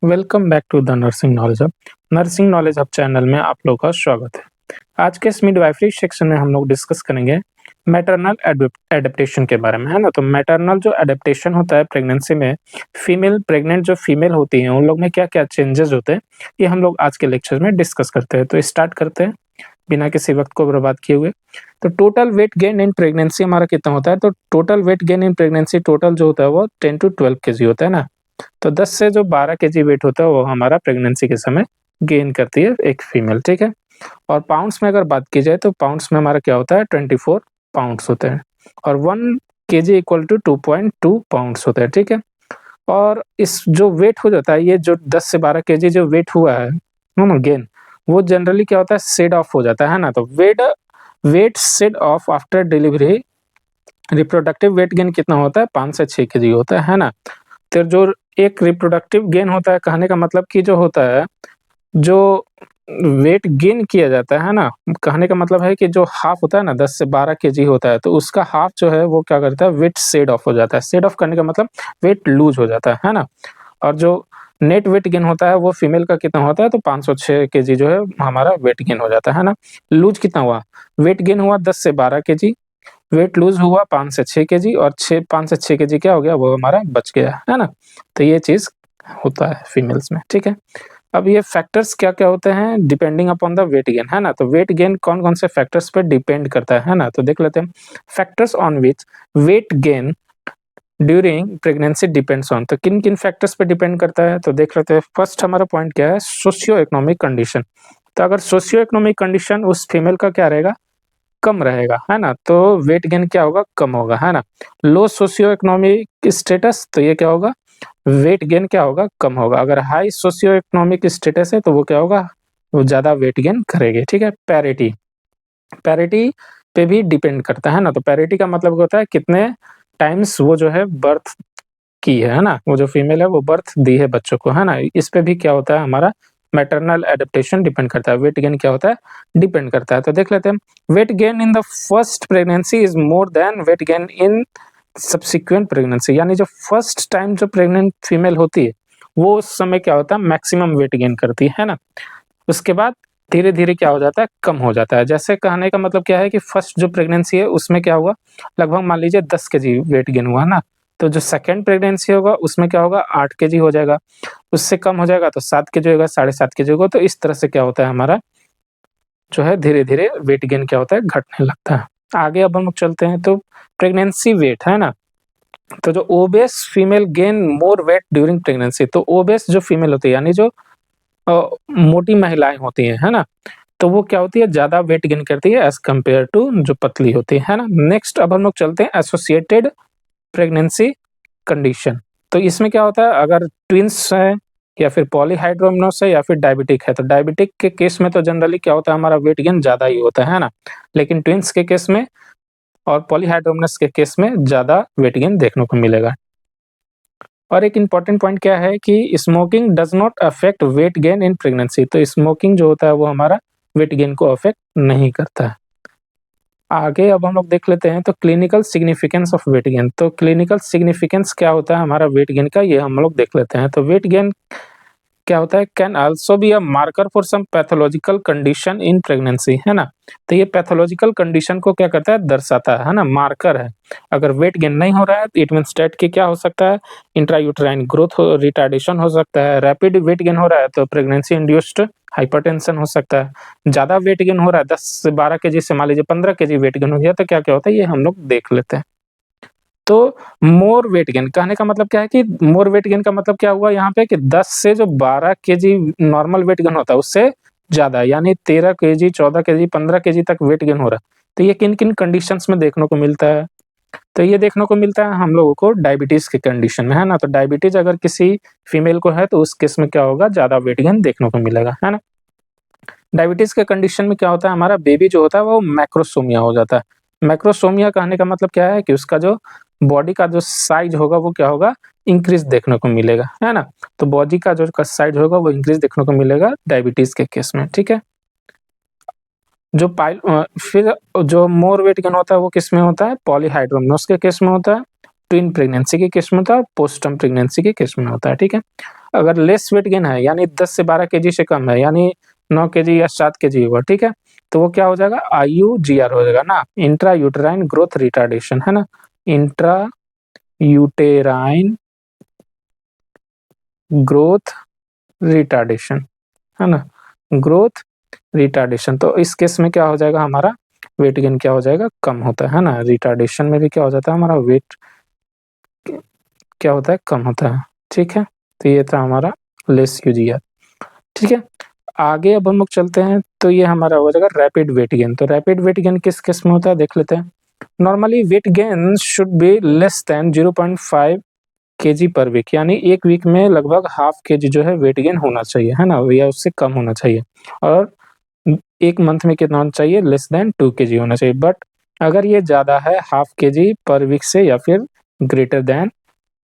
Welcome back to the nursing knowledge hub channel में आप लोगों का स्वागत है। आज के इस मिडवाइफरी सेक्शन में हम लोग डिस्कस करेंगे मैटरनल एडेप्टेशन के बारे में, है ना। तो मैटरनल जो एडेप्टेशन होता है प्रेगनेंसी में, प्रेग्नेंट जो फीमेल होती हैं उन लोग में क्या-क्या चेंजेस होते हैं, ये हम लोग आज के लेक्चर में डिस्कस करते हैं। तो स्टार्ट करते हैं बिना किसी वक्त को बर्बाद किए हुए। तो total weight gain in pregnancy हमारा कितना होता है? तो total weight gain in pregnancy total जो होता है वो 10 टू 12 केजी होता है ना। तो 10 से जो 12 केजी वेट होता है वो हमारा प्रेगनेंसी के समय गेन करती है एक फीमेल, ठीक है। और पाउंड्स में अगर बात की जाए तो पाउंड्स में हमारा क्या होता है 24 पाउंड्स होते हैं और 1 केजी इक्वल टू 2.2 पाउंड्स होता है, ठीक है। और इस जो वेट हो जाता है, ये जो 10 से 12 केजी जो वेट हुआ है ना गेन, वो जनरली क्या होता है शेड ऑफ हो जाता है ना। तो weight shed off after delivery reproductive weight gain कितना होता है 5 से 6 केजी होता है ना। तो जो एक रिप्रोडक्टिव गेन होता है, कहने का मतलब कि जो होता है, जो वेट गेन किया जाता है ना, कहने का मतलब है कि जो हाफ होता है ना 10 से 12 केजी होता है, तो उसका हाफ जो है वो क्या करता है वेट शेड ऑफ हो जाता है। शेड ऑफ करने का मतलब वेट लूज हो जाता है ना। और जो नेट वेट गेन होता है वो फीमेल का कितना होता है, तो 506 केजी जो है हमारा वेट गेन हो जाता है ना। लूज कितना हुआ? वेट गेन हुआ 10 से 12 केजी, वेट लूज हुआ 5 से 6 केजी और 5 से 6 केजी क्या हो गया, वो हमारा बच गया, है ना। तो ये चीज़ होता है फीमेल्स में, ठीक है। अब ये फैक्टर्स क्या-क्या होते हैं depending upon the weight gain, है ना। तो वेट गेन कौन-कौन से फैक्टर्स पे डिपेंड करता है ना, तो देख लेते हैं। Factors on which weight gain during pregnancy depends on, तो किन-किन फैक्टर्स पे डिपेंड करता है, तो देख लेते हैं। फर्स्ट हमारा पॉइंट क्या है, सोशियो इकोनॉमिक कंडीशन। तो अगर सोशियो इकोनॉमिक कंडीशन उस फीमेल का क्या रहेगा, कम रहेगा, है ना, तो वेट गेन क्या होगा, कम होगा, है ना। लो सोशियो इकोनॉमिक स्टेटस, तो ये क्या होगा, वेट गेन क्या होगा, कम होगा। अगर हाई सोशियो इकोनॉमिक स्टेटस है तो वो क्या होगा, वो ज़्यादा वेट गेन करेगी, ठीक है। पैरिटी, पैरिटी पे भी डिपेंड करता है ना। तो पैरिटी का मतलब होता है कितने टाइम्स वो जो है बर्थ की है ना, वो जो फीमेल है वो बर्थ दी है बच्चों को, है ना। इस पे भी क्या होता है हमारा मैटरनल एडेप्टेशन डिपेंड करता है, वेट गेन क्या होता है, डिपेंड करता है। तो देख लेते हैं, weight gain in the first pregnancy is more than weight gain in subsequent pregnancy, यानी जो फर्स्ट टाइम जो प्रेग्नेंट फीमेल होती है वो उस समय क्या होता है मैक्सिमम वेट गेन करती है ना। उसके बाद धीरे-धीरे क्या हो जाता है, कम हो जाता है। जैसे कहने का मतलब क्या है कि फर्स्ट जो प्रेगनेंसी है उसमें क्या हुआ, लगभग मान लीजिए 10 केजी वेट गेन हुआ ना, तो जो सेकंड प्रेगनेंसी होगा उसमें क्या होगा 8 केजी हो जाएगा, उससे कम हो जाएगा तो 7 केजी होगा, 7.5 केजी होगा। तो इस तरह से क्या होता है हमारा जो है धीरे-धीरे वेट गेन क्या होता है घटने लगता है। आगे अब हम लोग चलते हैं, तो प्रेगनेंसी वेट है ना, तो जो obese female gain more weight during pregnancy, तो ओबेस जो फीमेल होती है यानी जो मोटी महिलाएँ होती हैं, है ना? तो वो क्या होती है ज़्यादा वेट गेन करती है एज़ कम्पेयर टू जो पतली होती है ना? नेक्स्ट अब हम लोग चलते हैं एसोसिएटेड प्रेगनेंसी कंडीशन। तो इसमें क्या होता है, अगर ट्विन्स हैं या फिर पॉलीहाइड्रोमनोस है या फिर डायबिटिक है, तो डायबिटिक के केस में तो जनरली क्या होता है हमारा वेट गेन ज़्यादा ही होता है ना? लेकिन ट्विन्स के केस में और पॉलीहाइड्रोमनस के केस में ज़्यादा वेट गेन देखने को मिलेगा। और एक इम्पोर्टेंट पॉइंट क्या है कि smoking does not affect weight gain in pregnancy, तो स्मोकिंग जो होता है वो हमारा वेट गेन को अफेक्ट नहीं करता है। आगे अब हम लोग देख लेते हैं, तो clinical significance of weight gain, तो क्लिनिकल सिग्निफिकेंस क्या होता है हमारा वेट गेन का, ये हम लोग देख लेते हैं। तो वेट गेन क्या होता है, can also be a marker for some pathological condition in pregnancy, है ना। तो ये पैथोलॉजिकल कंडीशन को क्या करता है, दर्शाता है ना, मार्कर है। अगर वेट गेन नहीं हो रहा है तो इट मीन्स डेट कि क्या हो सकता है, इंट्रायूटेराइन ग्रोथ हो रिटार्डेशन हो सकता है। रैपिड वेट गेन हो रहा है तो प्रेगनेंसी इंड्यूस्ड हाइपरटेंशन हो सकता है। ज़्यादा वेट गेन हो रहा है 10 से 12 केजी से मान लीजिए 15 केजी वेट गेन हो गया, तो क्या-क्या होता है ये हम लोग देख लेते हैं। तो मोर वेट गेन कहने का मतलब क्या है कि मोर वेट गेन का मतलब क्या हुआ यहाँ पे कि 10 से जो 12 केजी नॉर्मल वेट गेन होता है उससे ज़्यादा, यानी 13 केजी, 14 केजी, 15 केजी तक वेट गेन हो रहा है। तो ये किन-किन कंडीशंस में देखने को मिलता है? तो ये देखने को मिलता है हम लोगों को डायबिटीज़ के कंडीशन में, है ना? तो डायबिटीज़ अगर किसी फीमेल को है तो उस केस में क्या होगा, ज़्यादा वेट गेन देखने को मिलेगा, है ना? डायबिटीज़ के कंडीशन में क्या होता है, हमारा बेबी जो होता है वो मैक्रोसोमिया हो जाता है। मैक्रोसोमिया कहने का मतलब क्या है कि उसका जो बॉडी का जो साइज़ होगा वो क्या होगा, इंक्रीज़ देखने को मिलेगा, है ना? तो बॉडी का जो साइज़ होगा वो इंक्रीज़ देखने को मिलेगा डायबिटीज़ के केस में, ठीक है? फिर जो मोर वेट गेन होता है वो किसमें होता है, पॉलीहाइड्रोमनोस के केस में होता है। ट्विन प्रेगनेंसी के केस में होता है और पोस्टर्म प्रेगनेंसी के केस में होता है, ठीक है। अगर लेस वेट गेन है यानी 10 से 12 केजी से कम है यानी 9 केजी या 7 केजी हुआ, ठीक है, तो वो क्या हो जाएगा, IUGR हो जाएगा ना, इंट्रा यूटेराइन ग्रोथ रिटार्डेशन, है ना, इंट्रा यूटेराइन ग्रोथ रिटार्डेशन, है ना, ग्रोथ रिटार्डेशन। तो इस केस में क्या हो जाएगा, हमारा वेट गेन क्या हो जाएगा, कम होता है ना, रिटार्डेशन में भी क्या हो जाता है, हमारा वेट क्या होता है, कम होता है, ठीक है। तो ये था हमारा लेस यूजीआर, ठीक है। आगे अब हम लोग चलते हैं, तो ये हमारा हो जाएगा रैपिड वेट गेन। तो रैपिड वेट गेन किस केस में होता है, देख लेते हैं। Normally weight gain should be less than 0.5 KG per week, यानी एक वीक में लगभग हाफ केजी जो है वेट गेन होना चाहिए, है ना, या उससे कम होना चाहिए। और एक मंथ में कितना होना चाहिए, लेस देन 2 केजी होना चाहिए। बट अगर ये ज़्यादा है हाफ केजी पर वीक से या फिर greater than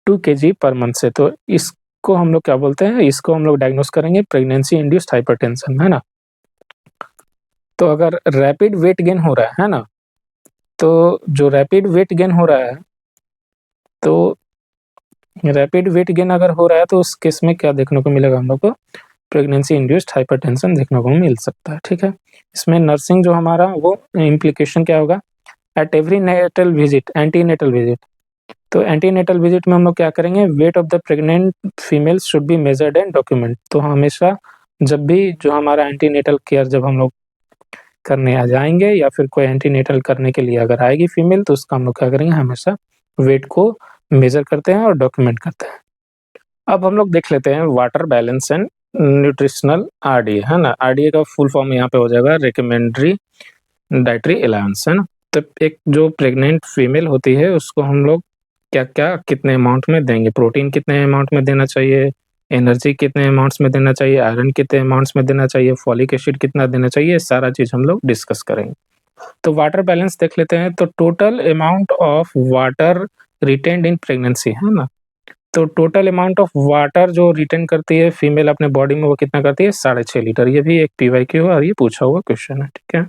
2 KG per month से, तो इसको हम लोग क्या बोलते हैं, इसको हम लोग डायग्नोस करेंगे प्रेगनेंसी इंड्यूस्ड हाइपरटेंशन, है ना। तो अगर रैपिड वेट गेन हो रहा है ना, तो जो रैपिड वेट गेन हो रहा है, तो रैपिड वेट गेन अगर हो रहा है तो उस केस में क्या देखने को मिलेगा, हम लोग को प्रेगनेंसी इंड्यूस्ड हाइपरटेंशन देखने को मिल सकता है, ठीक है। इसमें नर्सिंग जो हमारा वो इम्प्लीकेशन क्या होगा, at every natal visit, antenatal visit. तो एंटीनेटल विजिट में हम लोग क्या करेंगे, weight of the pregnant female should be measured and document. तो हमेशा जब भी जो हमारा एंटीनेटल केयर जब हम लोग करने आ जाएंगे या फिर कोई एंटीनेटल करने के लिए अगर आएगी फीमेल, तो उसका हम लोग क्या करेंगे, हमेशा वेट को मेजर करते हैं और डॉक्यूमेंट करते हैं। अब हम लोग देख लेते हैं water balance and nutritional RDA, है ना। RDA का फुल फॉर्म यहाँ पे हो जाएगा रिकमेंडरी डाइटरी अलाउंस, है ना। तो एक जो प्रेग्नेंट फीमेल होती है उसको हम लोग क्या क्या कितने अमाउंट में देंगे, प्रोटीन कितने अमाउंट में देना चाहिए, एनर्जी कितने अमाउंट्स में देना चाहिए, आयरन कितने अमाउंट्स में देना चाहिए, फॉलिक एसिड कितना देना चाहिए, सारा चीज़ हम लोग डिस्कस करेंगे। तो वाटर बैलेंस देख लेते हैं। तो total amount of water retained in pregnancy, है ना। तो टोटल अमाउंट ऑफ वाटर जो रिटेन करती है फीमेल अपने बॉडी में, वो कितना करती है, 6.5 लीटर। ये भी एक PYQ है और ये पूछा हुआ क्वेश्चन है, ठीक है।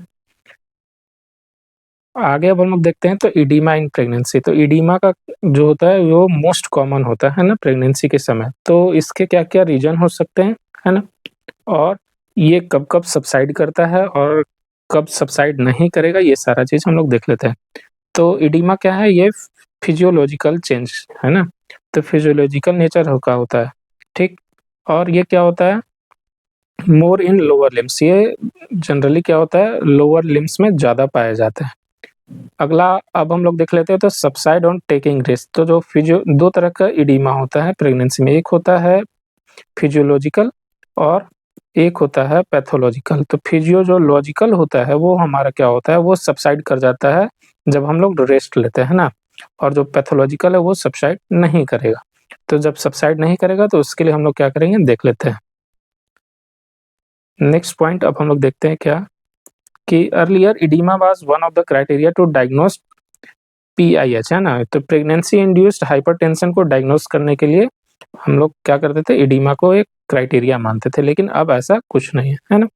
आगे अब हम लोग देखते हैं तो इडीमा इन प्रेगनेंसी। तो इडीमा का जो होता है वो मोस्ट कॉमन होता है ना प्रेगनेंसी के समय। तो इसके क्या क्या रीजन हो सकते हैं, है ना, और ये कब कब सबसाइड करता है और कब सबसाइड नहीं करेगा, ये सारा चीज़ हम लोग देख लेते हैं। तो इडीमा क्या है, ये फिजियोलॉजिकल चेंज है ना, तो फिजियोलॉजिकल नेचर का होता है, ठीक। और ये क्या होता है, मोर इन लोअर लिम्स, ये जनरली क्या होता है, लोअर लिम्स में ज़्यादा पाया जाता है। अगला अब हम लोग देख लेते हैं तो सबसाइड ऑन टेकिंग रेस्ट। तो जो फिजियो, दो तरह का इडीमा होता है प्रेगनेंसी में, एक होता है फिजियोलॉजिकल और एक होता है पैथोलॉजिकल। तो फिजियो जो लॉजिकल होता है वो हमारा क्या होता है, वो सबसाइड कर जाता है जब हम लोग रेस्ट लेते हैं ना, और जो पैथोलॉजिकल है वो सबसाइड नहीं करेगा। तो जब सबसाइड नहीं करेगा तो उसके लिए हम लोग क्या करेंगे, देख लेते हैं। नेक्स्ट पॉइंट अब हम लोग देखते हैं क्या, कि earlier oedema was one of the criteria to diagnose PIH, है ना। तो प्रेगनेंसी इंड्यूस्ड हाइपरटेंशन को डायग्नोस करने के लिए हम लोग क्या करते थे, इडीमा को एक क्राइटेरिया मानते थे, लेकिन अब ऐसा कुछ नहीं है ना।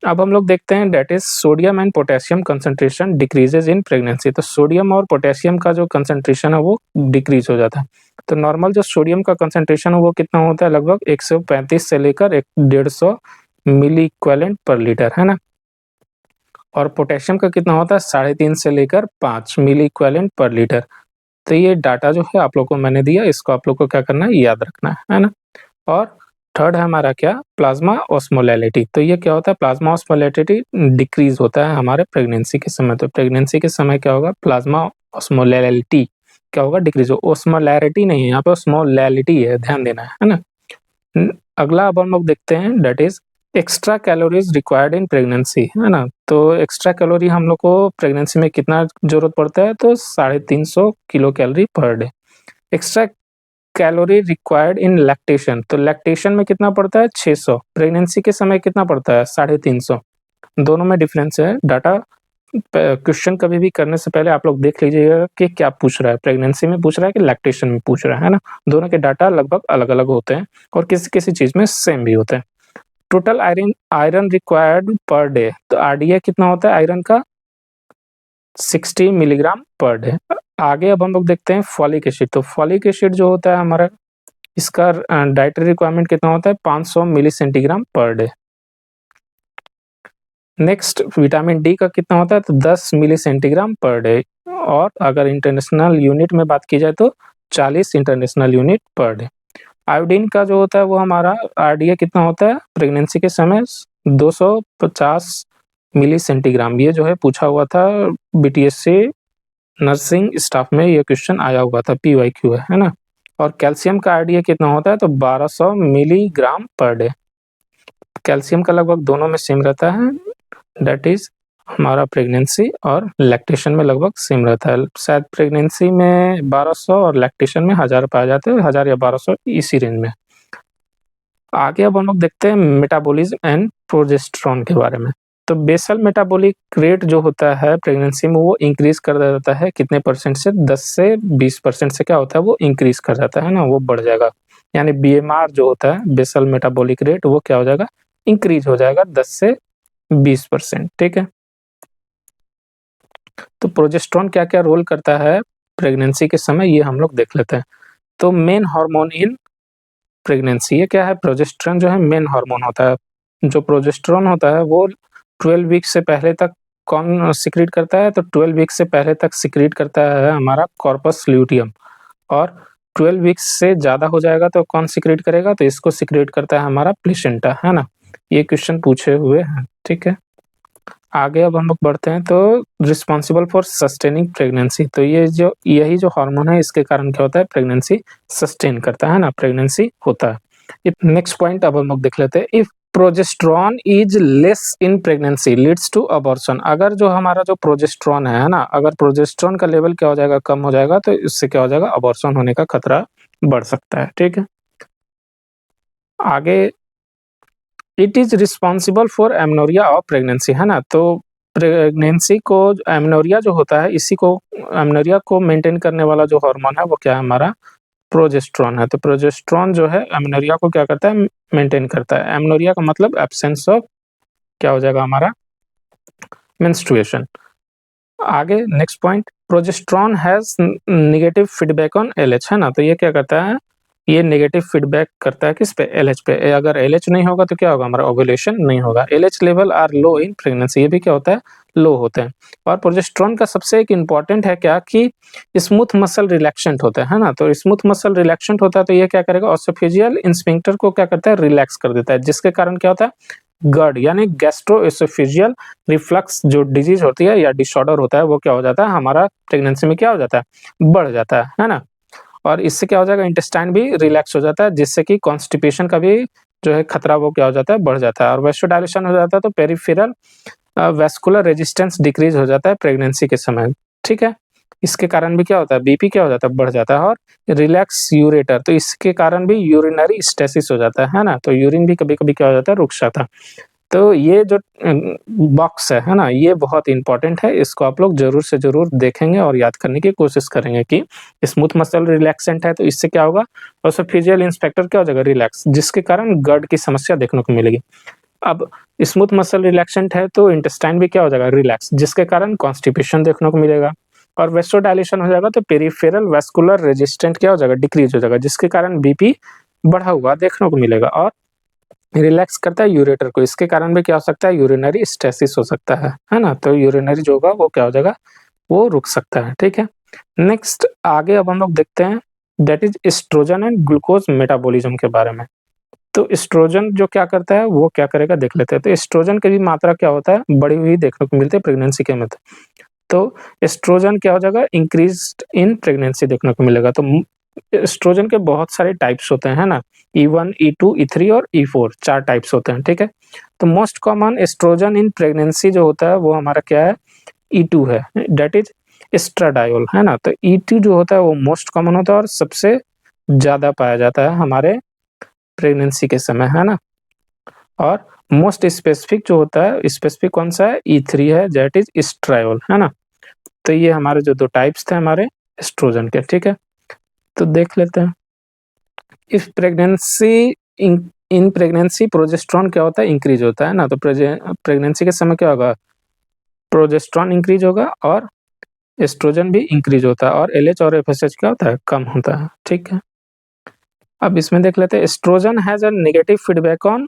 अब हम लोग देखते हैं that is sodium and potassium concentration decreases in pregnancy. तो सोडियम और पोटेशियम का जो कंसंट्रेशन है वो डिक्रीज हो जाता है। तो नॉर्मल जो सोडियम का कंसंट्रेशन है वो कितना होता है, लगभग 135 से लेकर 150 मिली इक्विवेलेंट पर लीटर, है ना। और पोटेशियम का कितना होता है, 3.5 से लेकर 5 मिली इक्विवेलेंट पर लीटर। तो ये डाटा जो है आप लोग को मैंने दिया, इसको आप लोग को क्या करना है, याद रखना है ना। और थर्ड है हमारा क्या, प्लाज्मा ऑस्मोलैलिटी। तो ये क्या होता है, प्लाज्मा ऑस्मोलैलिटी डिक्रीज होता है हमारे प्रेगनेंसी के समय। तो प्रेगनेंसी के समय क्या होगा, प्लाज्मा ऑस्मोलैलिटी क्या होगा, डिक्रीज हो। ऑस्मोलैरिटी नहीं है यहाँ पे, ऑस्मोलैलिटी है, ध्यान देना है ना। अगला अब हम लोग देखते हैं that is extra calories required in pregnancy, है ना। तो एक्स्ट्रा कैलोरी हम लोग को प्रेगनेंसी में कितना जरूरत पड़ता है, तो 350 kilo calorie per day. Extra calorie required in lactation, तो लैक्टेशन में कितना पड़ता है, 600। प्रेगनेंसी के समय कितना पड़ता है, 350। दोनों में डिफरेंस है। डाटा क्वेश्चन कभी भी करने से पहले आप लोग देख लीजिएगा कि क्या पूछ रहा है, प्रेगनेंसी में पूछ रहा है कि लैक्टेशन में पूछ रहा है ना। दोनों के डाटा लगभग अलग अलग होते हैं और किसी किसी चीज़ में सेम भी होते हैं। टोटल आयरन आयरन रिक्वायर्ड पर डे, तो RDA कितना होता है आयरन का, 60 मिलीग्राम पर डे। आगे अब हम लोग देखते हैं फॉलिक एसिड। तो फॉलिक एसिड जो होता है हमारा, इसका डाइटरी रिक्वायरमेंट कितना होता है, 500 milli centigram per day. Next vitamin D का कितना होता है, तो 10 मिली सेंटीग्राम पर डे। और अगर इंटरनेशनल यूनिट में बात की जाए तो 40 international unit per day. Iodine का जो होता है वो हमारा आरडीए कितना होता है प्रेगनेंसी के समय, 250 मिली सेंटीग्राम। ये जो है पूछा हुआ था बीटीएससी नर्सिंग स्टाफ में, ये क्वेश्चन आया हुआ था, पीवाईक्यू है ना। और कैल्शियम का आरडीए कितना होता है, तो 1200 मिलीग्राम पर डे। कैल्शियम का लगभग दोनों में सेम रहता है, दैट इज हमारा प्रेगनेंसी और लैक्टेशन में लगभग सेम रहता है। शायद प्रेगनेंसी में 1200 और लैक्टेशन में 1000 पाए जाते हैं, 1000 या 1200 इसी रेंज में। आगे अब हम लोग देखते हैं मेटाबॉलिज्म एंड प्रोजेस्टेरॉन के बारे में। तो बेसल मेटाबॉलिक रेट जो होता है प्रेगनेंसी में वो इंक्रीज कर देता है कितने परसेंट से, 10 से 20% से क्या होता है वो इंक्रीज कर जाता है ना, वो बढ़ जाएगा। यानी बीएमआर जो होता है बेसल मेटाबॉलिक रेट वो क्या हो जाएगा, इंक्रीज हो जाएगा 10 से 20%। ठीक है। तो प्रोजेस्टेरॉन क्या क्या रोल करता है प्रेगनेंसी के समय, ये हम लोग देख लेते हैं। तो मेन हार्मोन इन प्रेगनेंसी, ये क्या है, प्रोजेस्टेरॉन जो है मेन हार्मोन होता है। जो प्रोजेस्टेरॉन होता है वो 12 वीक से पहले तक कौन सिक्रीट करता है, तो 12 वीक से पहले तक सिक्रीट करता है हमारा कॉर्पस ल्यूटियम। और 12 वीक्स से ज़्यादा हो जाएगा तो कौन सिक्रीट करेगा, तो इसको सिक्रीट करता है हमारा प्लेसेंटा, है ना। ये क्वेश्चन पूछे हुए हैं। ठीक है। आगे अब हम लोग बढ़ते हैं। तो रिस्पॉन्सिबल फॉर सस्टेनिंग प्रेगनेंसी, तो यही जो हार्मोन है इसके कारण क्या होता है, प्रेगनेंसी सस्टेन करता है ना, प्रेगनेंसी होता है। नेक्स्ट पॉइंट अब हम लोग देख लेते हैं। If progesterone is less in pregnancy leads to abortion. अगर जो हमारा जो प्रोजेस्टेरॉन है ना, अगर प्रोजेस्टेरॉन का लेवल क्या हो जाएगा, कम हो जाएगा, तो इससे क्या हो जाएगा, अबॉर्शन होने का खतरा बढ़ सकता है। ठीक है। आगे it is responsible for amenorrhoea of pregnancy, है ना। तो प्रेगनेंसी को एमनोरिया जो होता है, इसी को एमनोरिया को मेंटेन करने वाला जो हार्मोन है वो क्या है, हमारा प्रोजेस्टेरॉन है। तो प्रोजेस्टेरॉन जो है एमनोरिया को क्या करता है, मेंटेन करता है। एमनोरिया का मतलब एब्सेंस ऑफ क्या हो जाएगा हमारा, मेंस्ट्रुएशन। आगे next point, progesterone has negative feedback on LH, है ना। तो ये क्या करता है, ये नेगेटिव फीडबैक करता है किस पे, एलएच पे। अगर एलएच नहीं होगा तो क्या होगा, हमारा ओव्यूलेशन नहीं होगा। LH level are low in pregnancy, ये भी क्या होता है, लो होते हैं। और प्रोजेस्टेरॉन का सबसे एक इम्पॉर्टेंट है क्या कि स्मूथ मसल रिलैक्सेंट होता है ना। तो स्मूथ मसल रिलैक्सेंट होता है तो ये क्या करेगा, ऑसोफेजियल स्फिंक्टर को क्या करता है, रिलैक्स कर देता है, जिसके कारण क्या होता है, GERD यानी गैस्ट्रोएसोफेजियल रिफ्लक्स जो डिजीज होती है या डिसऑर्डर होता है वो क्या हो जाता है, हमारा प्रेगनेंसी में क्या हो जाता है, बढ़ जाता है ना। और इससे क्या हो जाएगा, इंटेस्टाइन भी रिलैक्स हो जाता है, जिससे कि कॉन्स्टिपेशन का भी जो है खतरा वो क्या हो जाता है, बढ़ जाता है। और वेस्टोडायलेशन हो जाता है तो पेरिफेरल वैस्कुलर रेजिस्टेंस डिक्रीज हो जाता है प्रेगनेंसी के समय। ठीक है। इसके कारण भी क्या होता है, बीपी क्या हो जाता है, बढ़ जाता है। और रिलैक्स यूरेटर, तो इसके कारण भी यूरिनरी स्टेसिस हो जाता है ना। तो यूरिन भी कभी कभी क्या हो जाता है, रुक जाता है। तो ये जो बॉक्स है ना, ये बहुत इंपॉर्टेंट है, इसको आप लोग जरूर से जरूर देखेंगे और याद करने की कोशिश करेंगे कि स्मूथ मसल रिलैक्सेंट है तो इससे क्या होगा, और फिजियल इंस्पेक्टर क्या हो जाएगा, रिलैक्स, जिसके कारण GERD की समस्या देखने को मिलेगी। अब स्मूथ मसल रिलैक्सेंट है तो इंटेस्टाइन भी क्या हो जाएगा, रिलैक्स, जिसके कारण कॉन्स्टिपेशन देखने को मिलेगा। और वेस्टोडायलेशन हो जाएगा तो पेरिफेरल वैस्कुलर रेजिस्टेंट क्या हो जाएगा, डिक्रीज हो जाएगा, जिसके कारण बीपी बढ़ा हुआ देखने को मिलेगा। और रिलैक्स करता है यूरेटर को, इसके कारण भी क्या हो सकता है, यूरिनरी स्टेसिस हो सकता है ना। तो यूरिनरी जो होगा वो क्या हो जाएगा, वो रुक सकता है। ठीक है। नेक्स्ट आगे अब हम लोग देखते हैं, that is oestrogen and glucose metabolism के बारे में। तो एस्ट्रोजन जो क्या करता है वो क्या करेगा देख लेते हैं। तो एस्ट्रोजन की भी मात्रा क्या होता है, बढ़ी हुई देखने को मिलती है प्रेगनेंसी के में। तो एस्ट्रोजन क्या हो जाएगा, इंक्रीज्ड इन प्रेगनेंसी देखने को मिलेगा। तो एस्ट्रोजन के बहुत सारे टाइप्स होते हैं ना, E1, E2, E3 और E4, 4 टाइप्स होते हैं। ठीक है। तो most common oestrogen in pregnancy जो होता है वो हमारा क्या है, E2 है, दैट इज एस्ट्राडायोल, है ना। तो E2 जो होता है वो मोस्ट कॉमन होता है और सबसे ज्यादा पाया जाता है हमारे प्रेगनेंसी के समय, है ना। और मोस्ट स्पेसिफिक जो होता है, स्पेसिफिक कौन सा है, E3 है, दैट इज एस्ट्रायोल, है ना। तो ये हमारे जो 2 टाइप्स थे हमारे एस्ट्रोजन के। ठीक है। तो देख लेते हैं, if pregnancy in pregnancy progesterone क्या होता है, इंक्रीज होता है ना। तो प्रेगनेंसी के समय क्या होगा, प्रोजेस्टेरॉन इंक्रीज होगा और एस्ट्रोजन भी इंक्रीज होता है और एलएच और एफएसएच क्या होता है, कम होता है। ठीक है, अब इसमें देख लेते हैं, oestrogen has a negative feedback on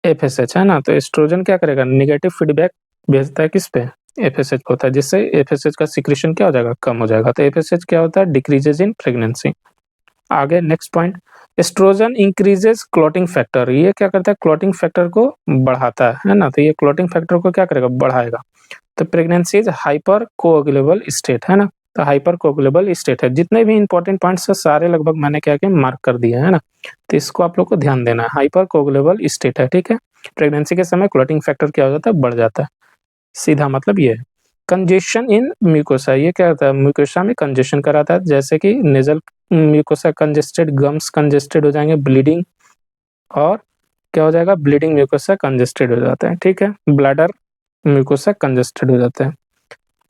FSH, है ना। तो एस्ट्रोजन क्या करेगा, नेगेटिव फीडबैक भेजता है किस पे, एफएसएच को होता है, जिससे एफएसएच का सिक्रेशन क्या हो जाएगा, कम हो जाएगा। तो एफएसएच क्या होता है, डिक्रीजेज इन प्रेगनेंसी। आगे next point, oestrogen increases clotting factor, ये क्या करता है, क्लॉटिंग फैक्टर को बढ़ाता है ना। तो ये क्लॉटिंग फैक्टर को क्या करेगा, बढ़ाएगा। तो pregnancy is hyper coagulable state, है ना। तो हाइपर कोएगुलेबल स्टेट है। जितने भी इंपॉर्टेंट पॉइंट्स है सारे लगभग मैंने क्या किया, मार्क कर दिए है ना। तो इसको आप लोग को ध्यान देना है, हाइपर कोएगुलेबल स्टेट है। ठीक है, प्रेगनेंसी के समय क्लॉटिंग फैक्टर क्या हो जाता है, बढ़ जाता है। सीधा मतलब ये है। कंजेशन इन म्यूकोसा, ये क्या होता है, म्यूकोसा में कंजेशन कराता है, जैसे कि nasal mucosa congested, gums congested हो जाएंगे, ब्लीडिंग और क्या हो जाएगा, ब्लीडिंग म्यूकोसा कंजेस्टेड हो जाता है। ठीक है, ब्लैडर म्यूकोसा कंजेस्टेड हो जाता है।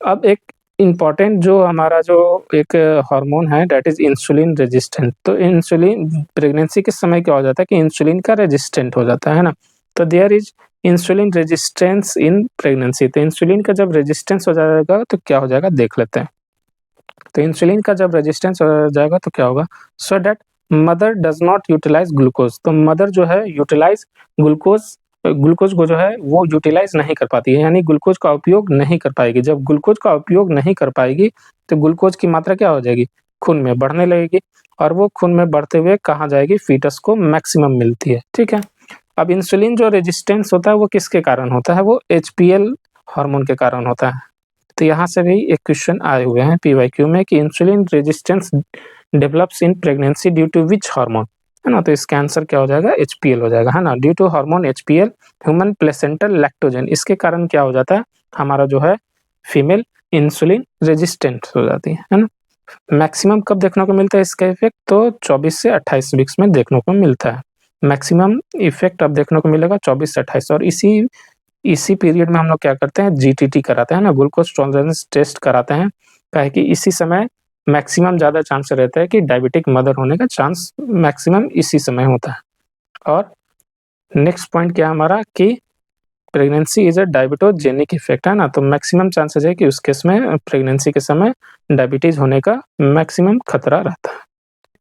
अब एक इम्पॉर्टेंट जो हमारा जो एक हार्मोन है दैट इज इंसुलिन रेजिस्टेंट। तो इंसुलिन प्रेगनेंसी के समय क्या हो जाता है कि इंसुलिन का रेजिस्टेंट हो जाता है ना। तो there is insulin resistance in pregnancy. तो इंसुलिन का जब रेजिस्टेंस हो जाएगा तो क्या हो जाएगा, देख लेते हैं। तो इंसुलिन का जब रेजिस्टेंस हो जाएगा तो क्या होगा, so that mother does not utilise glucose. तो मदर जो है यूटिलाइज ग्लूकोज, ग्लूकोज को जो है वो यूटिलाइज नहीं कर पाती है, यानी ग्लूकोज का उपयोग नहीं कर पाएगी। जब ग्लूकोज का उपयोग नहीं कर पाएगी तो ग्लूकोज की मात्रा क्या हो जाएगी, खून में बढ़ने लगेगी, और वो खून में बढ़ते हुए कहाँ जाएगी, फीटस को मैक्सिमम मिलती है। ठीक है, अब इंसुलिन जो रेजिस्टेंस होता है वो किसके कारण होता है, वो एचपीएल हार्मोन के कारण होता है। तो यहाँ से भी एक क्वेश्चन आए हुए हैं पीवाईक्यू में कि insulin resistance develops in pregnancy due to which hormone, है ना। तो इसका आंसर क्या हो जाएगा, एचपीएल हो जाएगा, है ना। Due to hormone HPL, human placental lactogen, इसके कारण क्या हो जाता है, हमारा जो है फीमेल इंसुलिन रेजिस्टेंट हो जाती है ना। मैक्सिमम कब देखने को मिलता है इसका इफेक्ट, तो 24 से 28 वीक्स में देखने को मिलता है। मैक्सिमम इफेक्ट अब देखने को मिलेगा 24 से 28, और इसी पीरियड में हम लोग क्या करते हैं, जीटीटी कराते हैं ना, ग्लूकोज टॉलरेंस टेस्ट कराते हैं, काहे कि इसी समय मैक्सिमम ज़्यादा चांस रहता है कि डायबिटिक मदर होने का चांस मैक्सिमम इसी समय होता है। और नेक्स्ट पॉइंट क्या हमारा कि pregnancy is a diabetogenic effect, है ना। तो मैक्सिमम चांसेस है कि उस केस में प्रेगनेंसी के समय डायबिटीज होने का मैक्सिमम खतरा रहता है।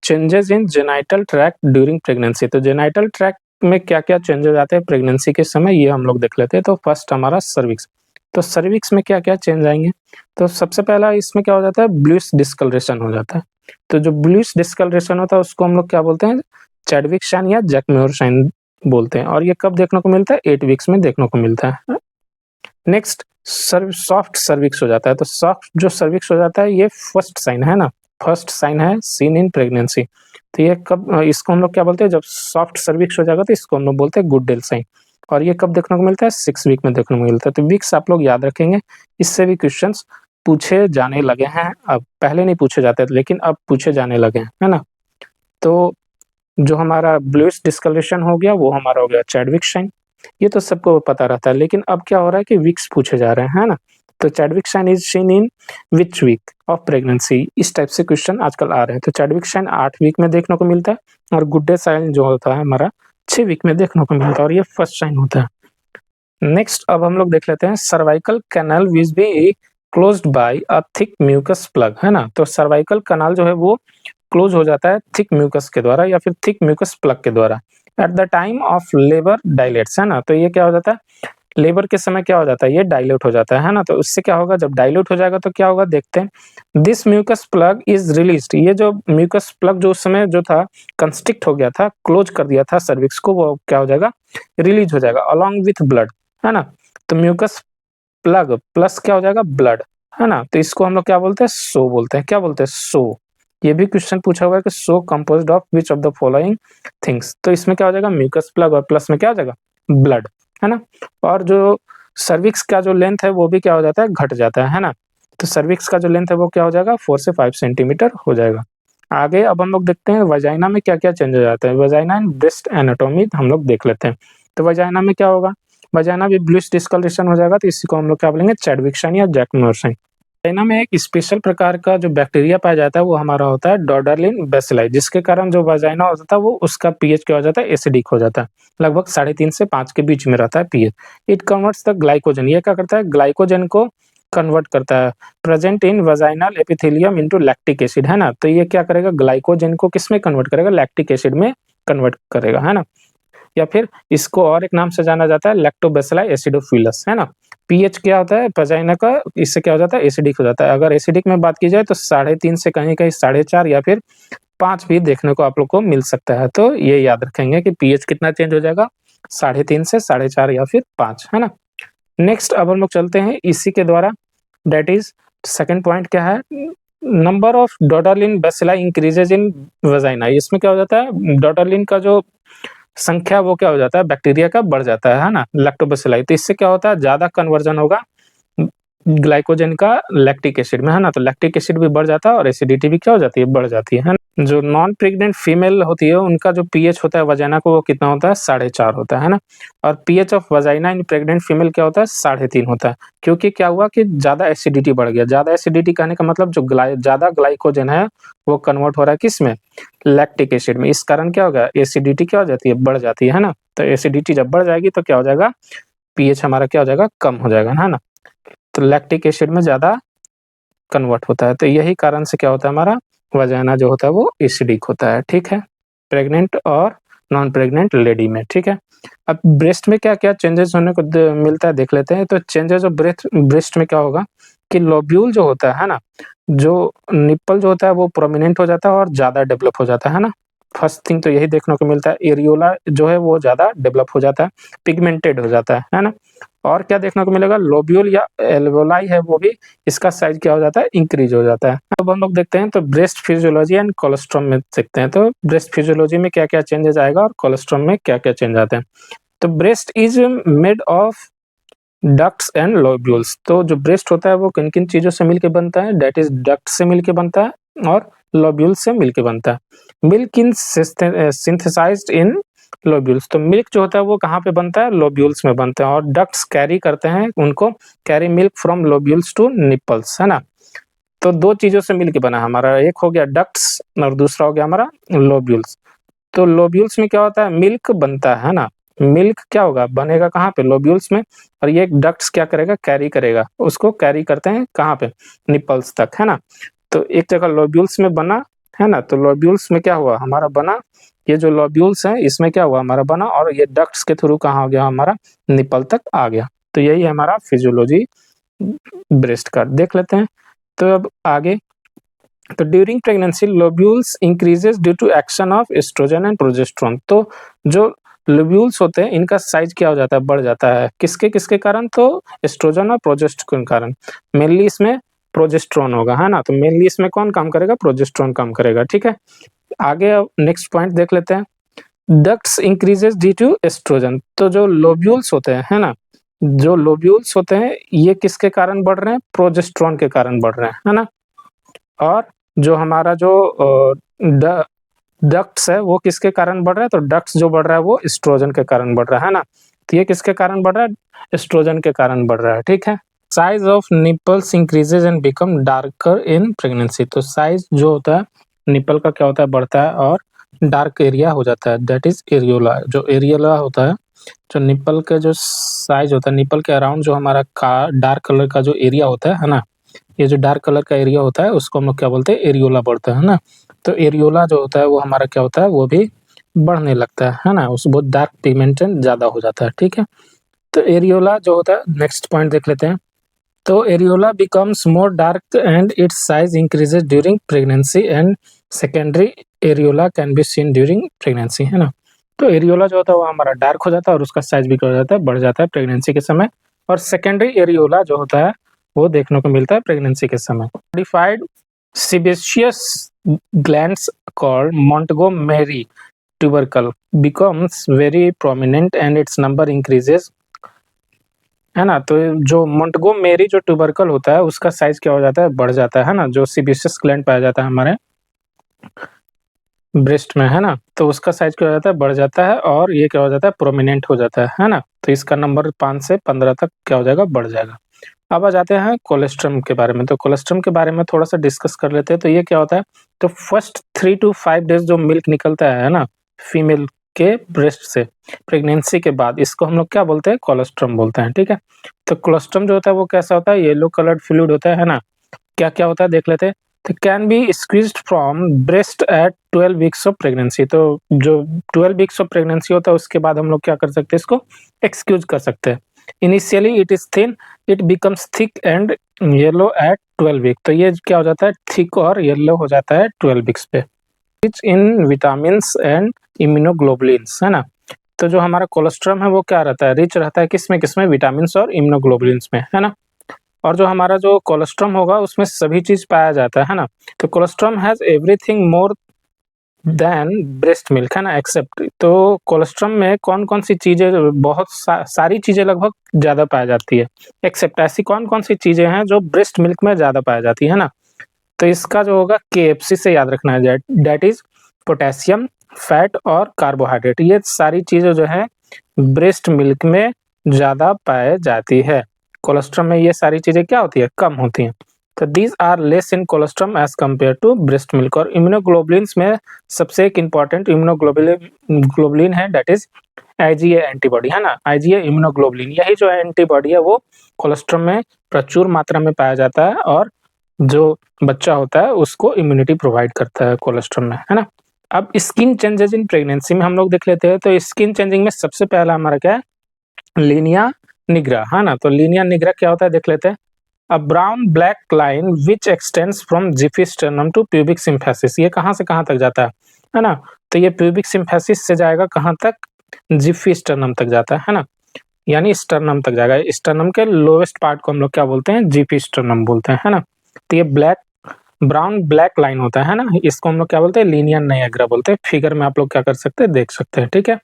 Changes in genital tract during pregnancy, तो जेनाइटल ट्रैक्ट में क्या-क्या चेंजेस आते हैं प्रेगनेंसी के समय, ये हम लोग देख लेते हैं। तो फर्स्ट हमारा सर्विक्स, तो सर्विक्स में क्या-क्या चेंज आएंगे, तो सबसे पहला इसमें क्या हो जाता है, ब्लूइश डिस्कलरेशन हो जाता है। तो जो ब्लूइश डिस्कलरेशन होता है उसको हम लोग क्या बोलते हैं, चैडविक साइन या जैक म्यूर साइन बोलते हैं, और ये कब देखने को मिलता है, 8 वीक्स में देखने को मिलता है। नेक्स्ट सॉफ्ट सर्विक्स हो जाता है। तो सॉफ्ट जो सर्विक्स हो जाता है ये फर्स्ट साइन है ना, फर्स्ट साइन है सीन इन प्रेगनेंसी। तो ये कब, इसको हम लोग क्या बोलते हैं, जब सॉफ्ट सर्विक्स हो जाएगा तो इसको हम लोग बोलते हैं गुडेल साइन, और ये कब देखने को मिलता है, 6 वीक में देखने को मिलता है। तो वीक्स आप लोग याद रखेंगे, इससे भी क्वेश्चंस पूछे जाने लगे हैं। अब पहले नहीं पूछे जाते थे लेकिन अब पूछे जाने लगे हैं, है ना। तो जो हमारा ब्लूइश डिस्कलरेशन हो गया वो हमारा हो गया चैडविक साइन, ये तो सबको पता रहता है, लेकिन अब क्या हो रहा है कि वीक्स पूछे जा रहे हैं, है ना। तो Chadwick sign is seen in which week of pregnancy, इस टाइप से क्वेश्चन आजकल आ रहे हैं। तो चैडविक साइन 8 वीक में देखने को मिलता है, और गुड डे साइन जो होता है हमारा 6 वीक में देखने को मिलता है, और ये फर्स्ट साइन होता है। नेक्स्ट अब हम लोग देख लेते हैं cervical canal which be closed by a thick mucus plug, है ना। तो सर्वाइकल कैनाल जो है वो क्लोज हो जाता है थिक म्यूकस के द्वारा या फिर थिक म्यूकस प्लग के द्वारा at the time of labour dilates, है ना। तो ये क्या हो जाता है, लेबर के समय क्या हो जाता है, ये डायल्यूट हो जाता है ना। तो उससे क्या होगा, जब डायल्यूट हो जाएगा तो क्या होगा, देखते हैं। This mucus plug is released, ये जो म्यूकस प्लग जो उस समय जो था कंस्ट्रिक्ट हो गया था, क्लोज कर दिया था सर्विक्स को, वो क्या हो जाएगा, रिलीज हो जाएगा अलॉन्ग विथ ब्लड, है ना। तो म्यूकस प्लग प्लस क्या हो जाएगा, ब्लड, है ना। तो इसको हम लोग क्या बोलते हैं, सो बोलते हैं, क्या बोलते हैं, सो। ये भी क्वेश्चन पूछा हुआ है कि so composed of which of the following things, तो इसमें क्या हो जाएगा, म्यूकस प्लग और प्लस में क्या हो जाएगा, ब्लड, है ना। और जो सर्विक्स का जो लेंथ है वो भी क्या हो जाता है, घट जाता है ना। तो सर्विक्स का जो लेंथ है वो क्या हो जाएगा, 4 से 5 सेंटीमीटर हो जाएगा। आगे अब हम लोग देखते हैं वजाइना में क्या क्या चेंज हो जाता है। वजाइना एंड ब्रेस्ट एनाटॉमी हम लोग देख लेते हैं। तो वजाइना में क्या होगा, वजाइना भी ब्लूइश डिस्कलरेशन हो जाएगा, तो इसी को हम लोग क्या बोलेंगे, चैडविक साइन या जैक म्यूर साइन। वजाइना में एक स्पेशल प्रकार का जो बैक्टीरिया पाया जाता है वो हमारा होता है डॉर्डरलिन बेसिलाई, जिसके कारण जो वजाइना होता है वो उसका पीएच क्या हो जाता है, एसिडिक हो जाता है, लगभग 3.5 से 5 के बीच में रहता है pH. It converts the glycogen, ये क्या करता है, ग्लाइकोजन को कन्वर्ट करता है, present in vaginal epithelium into lactic acid, है ना? तो ये क्या करेगा, ग्लाइकोजन को किसमें कन्वर्ट करेगा, लैक्टिक एसिड में कन्वर्ट करेगा, है ना? या फिर इसको और एक नाम से जाना जाता है लैक्टोबैसिलाई एसिडोफिलस, है ना? पीएच क्या होता है वजाइना का, इससे क्या हो जाता है, एसिडिक हो जाता है। अगर एसिडिक में बात की जाए तो 3.5 से कहीं-कहीं 4.5 या फिर 5 भी देखने को आप लोग को मिल सकता है। तो ये याद रखेंगे कि पीएच कितना चेंज हो जाएगा, 3.5 से 4.5 या फिर 5, है ना? नेक्स्ट अब हम लोग चलते हैं इसी के द्वारा, दैट इज सेकंड पॉइंट क्या है, number of Doderlein bacilli increases in vagina. इसमें क्या हो जाता है, डॉटरलिन का जो संख्या वो क्या हो जाता है, बैक्टीरिया का बढ़ जाता है ना, लैक्टोबैसिलाई। तो इससे क्या होता है, ज्यादा कन्वर्जन होगा ग्लाइकोजन का लैक्टिक एसिड में, है ना? तो लैक्टिक एसिड भी बढ़ जाता है और एसिडिटी भी क्या हो जाती है, बढ़ जाती है ना? जो नॉन प्रेग्नेंट फीमेल होती है उनका जो पीएच होता है वजाइना को वो कितना होता है, 4.5 होता है ना? और pH of vagina in pregnant female क्या होता है, 3.5 होता है। क्योंकि क्या हुआ कि ज्यादा एसिडिटी बढ़ गया। ज्यादा एसिडिटी कहने का मतलब जो ज्यादा ग्लाइकोजन है वो कन्वर्ट हो रहा है किस में, लैक्टिक एसिड में। इस कारण क्या होगा, एसिडिटी क्या हो जाती है, बढ़ जाती है ना? तो एसिडिटी जब बढ़ जाएगी तो क्या हो जाएगा, पीएच हमारा क्या हो जाएगा, कम हो जाएगा, है ना? तो लैक्टिक एसिड में ज्यादा कन्वर्ट होता है। तो यही कारण से क्या होता है, हमारा वजाइना जो होता है वो एसिडिक होता है, ठीक है? प्रेग्नेंट और नॉन प्रेग्नेंट लेडी में, ठीक है? अब ब्रेस्ट में क्या-क्या चेंजेस होने को मिलता है देख लेते हैं। तो चेंजेस ऑफ ब्रेस्ट में क्या होगा कि लोब्यूल जो होता है ना, जो निप्पल जो होता है वो प्रोमिनेंट हो जाता है और ज़्यादा डेवलप हो जाता है ना? फर्स्ट थिंग तो यही देखने को मिलता है। एरियोला जो है वो ज़्यादा डेवलप हो जाता है, पिगमेंटेड हो जाता है ना? और क्या देखने को मिलेगा, लोब्यूल या एल्वेओलाई है वो भी, इसका साइज क्या हो जाता है, इंक्रीज हो जाता है। अब हम लोग देखते हैं तो ब्रेस्ट फिजियोलॉजी एंड कोलोस्ट्रम में देखते हैं। तो ब्रेस्ट फिजियोलॉजी में क्या-क्या चेंजेस आएगा और कोलोस्ट्रम में क्या-क्या चेंज आते हैं। तो breast is made of ducts and lobules. तो जो ब्रेस्ट होता है वो किन-किन चीज़ों से मिलके बनता है, दैट इज डक्ट से मिलके बनता है और लोब्यूल से मिलके बनता है। Milk in synthesised in lobules. तो मिल्क जो होता है वो कहाँ पे बनता है, लोब्यूल्स में बनता है और डक्ट्स कैरी करते हैं उनको, carry milk from lobules to nipples, है ना? तो 2 चीज़ों से मिलके बना है हमारा, एक हो गया डक्ट्स और दूसरा हो गया हमारा लोब्यूल्स। तो लोब्यूल्स में क्या होता है, मिल्क बनता है ना? मिल्क क्या होगा, बनेगा कहाँ पे, लोब्यूल्स में। और ये डक्ट्स क्या करेगा, कैरी करेगा, उसको कैरी करते हैं कहाँ पे, निप्पल्स तक, है ना? तो एक जगह लोब्यूल्स में बना, है ना? तो लोब्यूल्स में क्या हुआ हमारा बना, ये जो लोब्यूल्स हैं इसमें क्या हुआ हमारा बना और ये डक्ट्स के थ्रू कहाँ हो गया हमारा, निप्पल तक आ गया। तो यही है हमारा फिजियोलॉजी ब्रेस्ट का। देख लेते हैं तो अब आगे, तो during pregnancy lobules increases due to action of oestrogen and progesterone. तो जो लोब्यूल्स होते हैं इनका साइज क्या हो जाता है, बढ़ जाता है, किसके कारण, तो एस्ट्रोजन और प्रोजेस्टेरोन के कारण। मेनली इसमें प्रोजेस्टेरोन होगा, है ना? तो मेनली इसमें कौन काम करेगा, प्रोजेस्टेरोन काम करेगा, ठीक है? आगे अब नेक्स्ट पॉइंट देख लेते हैं, ducts increases due to oestrogen. तो जो लोब्यूल्स होते हैं, है ना, जो लोब्यूल्स होते हैं ये किसके कारण बढ़ रहे हैं, प्रोजेस्टेरोन के कारण बढ़ रहे हैं, है ना? और जो हमारा जो डक्ट्स है वो किसके कारण बढ़ रहा है, तो डक्ट्स जो बढ़ रहा है वो एस्ट्रोजन के कारण बढ़ रहा है ना? तो ये किसके कारण बढ़ रहा है, एस्ट्रोजन के कारण बढ़ रहा है, ठीक है? Size of nipples increases and become darker in pregnancy. तो साइज जो होता है निपल का क्या होता है, बढ़ता है और डार्क एरिया हो जाता है, दैट इज एरियोला। जो एरियोला होता है, जो निपल के जो साइज होता है, निपल के अराउंड जो हमारा डार्क कलर का जो एरिया होता है ना, ये जो डार्क कलर का एरिया होता है उसको हम लोग क्या बोलते हैं, एरियोला बोलते हैं ना? तो एरियोला जो होता है वो हमारा क्या होता है, वो भी बढ़ने लगता है ना? उस बहुत डार्क पिगमेंटेड ज़्यादा हो जाता है, ठीक है? तो एरियोला जो होता है, नेक्स्ट पॉइंट देख लेते हैं। तो areola becomes more dark and it's size increases during pregnancy and secondary areola can be seen during pregnancy, है ना? तो एरियोला जो होता है वो हमारा डार्क हो जाता है और उसका साइज भी क्या हो जाता है, बढ़ जाता है प्रेगनेंसी के समय। और सेकेंडरी एरियोला जो होता है वो देखने को मिलता है प्रेगनेंसी के समय। Modified sebaceous glands called Montgomery tubercle becomes very prominent and its number increases, है ना? तो जो मोंटगोमेरी जो ट्यूबरकल होता है उसका साइज क्या हो जाता है, बढ़ जाता है ना? जो सीबेशियस ग्लैंड पाया जाता है हमारे ब्रेस्ट में, है ना? तो उसका साइज क्या हो जाता है, बढ़ जाता है और ये क्या हो जाता है, प्रोमिनेंट हो जाता है ना? तो इसका नंबर 5 से 15 तक क्या हो जाएगा, बढ़ जाएगा। अब आ जाते हैं कोलेस्ट्रम के बारे में। तो कोलेस्ट्रम के बारे में थोड़ा-सा डिस्कस कर लेते हैं। तो ये क्या होता है, तो फर्स्ट 3 to 5 डेज़ जो मिल्क निकलता है ना, फीमेल के ब्रेस्ट से प्रेगनेंसी के बाद, इसको हम लोग क्या बोलते हैं, कोलोस्ट्रम बोलते हैं, ठीक है। तो कोलोस्ट्रम जो होता है वो कैसा होता है, येलो कलर्ड फ्लूइड होता है ना। क्या-क्या होता है देख लेते हैं। तो can be squeezed from breast at 12 weeks of pregnancy. तो जो 12 वीक्स ऑफ प्रेगनेंसी होता है उसके बाद हम लोग क्या कर सकते हैं, इसको एक्सक्यूज कर सकते हैं। Initially it is thin, it becomes thick and yellow at 12 week. तो ये क्या हो जाता है, थिक और येलो हो जाता है 12 वीक्स पे। Rich in vitamins and immunoglobulins, है ना। तो जो हमारा कोलेस्ट्रॉल है वो क्या रहता है, रिच रहता है किसमें विटामिन्स और इम्यूनोग्लोबुलिन्स में, है ना। और जो हमारा जो कोलेस्ट्रॉल होगा उसमें सभी चीज पाया जाता है ना। तो cholesterol has everything more than breast milk, है ना, एक्सेप्ट। तो कोलेस्ट्रॉल में कौन कौन सी चीजें, बहुत सारी चीजें लगभग ज्यादा पाई जाती है, एक्सेप्ट ऐसी कौन कौन सी चीजें हैं जो ब्रेस्ट मिल्क में ज्यादा पाई जाती है ना। तो इसका जो होगा KFC से याद रखना है, दैट इज पोटेशियम, फैट और कार्बोहाइड्रेट। ये सारी चीजें जो है ब्रेस्ट मिल्क में ज्यादा पाए जाती है। कोलेस्ट्रॉल में ये सारी चीजें क्या होती है, कम होती हैं। तो these are less in cholesterol as compare to breast milk. और इम्यूनोग्लोबुलिन्स में सबसे एक इम्पॉर्टेंट इम्यूनोग्लोबुलिन है, दैट इज IgA एंटीबॉडी, है ना। IgA इम्यूनोग्लोबुलिन, यही जो एंटीबॉडी है वो कोलेस्ट्रॉल में प्रचुर मात्रा में पाया जाता है और जो बच्चा होता है उसको इम्यूनिटी प्रोवाइड करता है कोलेस्ट्रॉल में, है ना। अब स्किन चेंजेस इन प्रेगनेंसी में हम लोग देख लेते हैं। तो स्किन चेंजिंग में सबसे पहला हमारा क्या है, लीनिया निग्रा, है ना। तो लीनिया निग्रा क्या होता है देख लेते हैं। A brown black line which extends from xiphisternum to pubic symphysis. ये कहाँ से कहाँ तक जाता है ना। तो ये प्यूबिक सिम्फेसिस से जाएगा कहाँ तक, जिफिस्टर्नम तक जाता है ना, यानी स्टर्नम तक जाएगा। स्टर्नम के लोएस्ट पार्ट को हम लोग क्या बोलते हैं, जिफिस्टर्नम बोलते हैं, है ना। तो ये ब्राउन ब्लैक लाइन होता है ना, इसको हम लोग क्या बोलते हैं, लीनिया निग्रा बोलते हैं। फिगर में आप लोग क्या कर सकते हैं, देख सकते हैं, ठीक है।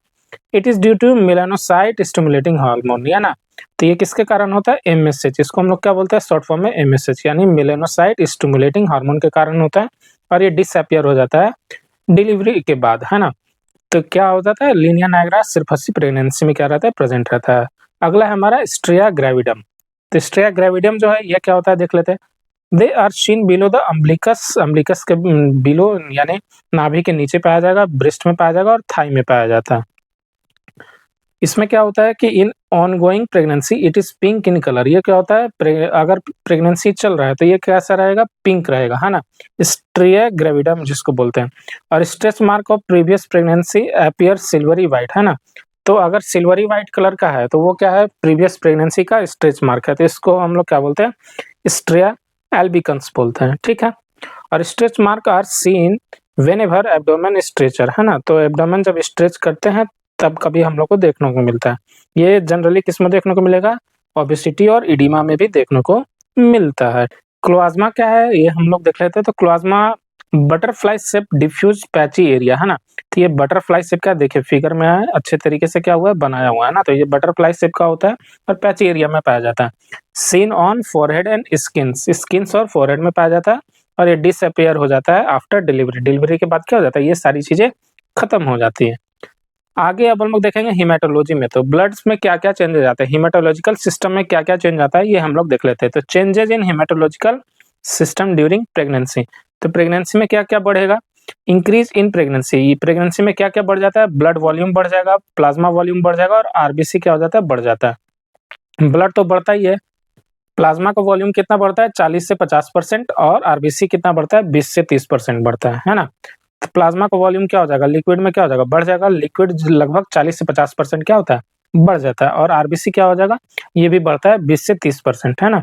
It is due to melanocyte stimulating hormone, है ना। तो ये किसके कारण होता है, MSH। इसको हम लोग क्या बोलते हैं, शॉर्ट फॉर्म में MSH, यानी मेलानोसाइट स्टिमुलेटिंग हार्मोन के कारण होता है। और ये डिसअपियर हो जाता है डिलीवरी के बाद, है ना। तो क्या हो जाता है, लीनिया निग्रा सिर्फ प्रेगनेंसी में क्या रहता है, प्रेजेंट रहता है। अगला है हमारा स्ट्रिया ग्रेविडम। तो स्ट्रिया ग्रेविडम जो है ये क्या होता है देख लेते हैं। They are seen below the umbilicus के बिलो, यानी नाभि के नीचे पाया जाएगा, ब्रेस्ट में पाया जाएगा और थाई में पाया जाता है। इसमें क्या होता है कि in ongoing pregnancy it is pink in colour. ये क्या होता है, अगर प्रेगनेंसी चल रहा है तो ये कैसा रहेगा, पिंक रहेगा, है ना। स्ट्रिया ग्रेविडम जिसको बोलते हैं। और stretch mark of previous pregnancy appear silvery white, है ना। तो अगर सिल्वरी व्हाइट कलर का है तो वो क्या है, प्रीवियस प्रेगनेंसी का स्ट्रेच मार्क है। तो इसको हम लोग क्या बोलते हैं, स्ट्रिया एल्बिकन्स बोलते हैं, ठीक है। और stretch mark are seen whenever abdomen stretches, है ना। तो एब्डोमेन जब स्ट्रेच करते हैं तब कभी हम लोग को देखने को मिलता है। ये जनरली किस में देखने को मिलेगा, ओबेसिटी और इडिमा में भी देखने को मिलता है। क्लोआज्मा क्या है ये हम लोग देख लेते हैं। तो chloasma butterfly shape diffuse patchy area, है ना। तो ये बटरफ्लाई शेप का देखिए फिगर में है, अच्छे तरीके से क्या हुआ है, बनाया हुआ है ना। तो ये बटरफ्लाई शेप का होता है और पैची एरिया में पाया जाता है। Seen on forehead and skins और फोरहेड में पाया जाता है। और ये डिसअपियर हो जाता है आफ्टर डिलीवरी। डिलीवरी के बाद क्या हो जाता है, ये सारी चीजें खत्म हो जाती है। आगे अब हम लोग देखेंगे हीमेटोलॉजी में। तो ब्लड्स में क्या क्या चेंजेस आते हैं, हीमेटोलॉजिकल सिस्टम में क्या क्या चेंज आता है, ये हम लोग देख लेते हैं। तो changes in haematological system during pregnancy. तो प्रेगनेंसी में क्या क्या बढ़ेगा, इंक्रीज इन प्रेगनेंसी। प्रेगनेंसी में क्या क्या बढ़ जाता है, ब्लड वॉल्यूम बढ़ जाएगा, प्लाज्मा वॉल्यूम बढ़ जाएगा और RBC क्या हो जाता है, बढ़ जाता है। ब्लड तो बढ़ता ही है, प्लाज्मा का वॉल्यूम कितना बढ़ता है, 40 से 50% और RBC कितना बढ़ता है, 20 से 30% बढ़ता है ना। तो प्लाज्मा का वॉल्यूम क्या हो जाएगा, लिक्विड में क्या हो जाएगा, बढ़ जाएगा। लिक्विड लगभग 40 से 50% क्या होता है, बढ़ जाता है। और RBC क्या हो जाएगा, ये भी बढ़ता है 20 से 30%, है ना।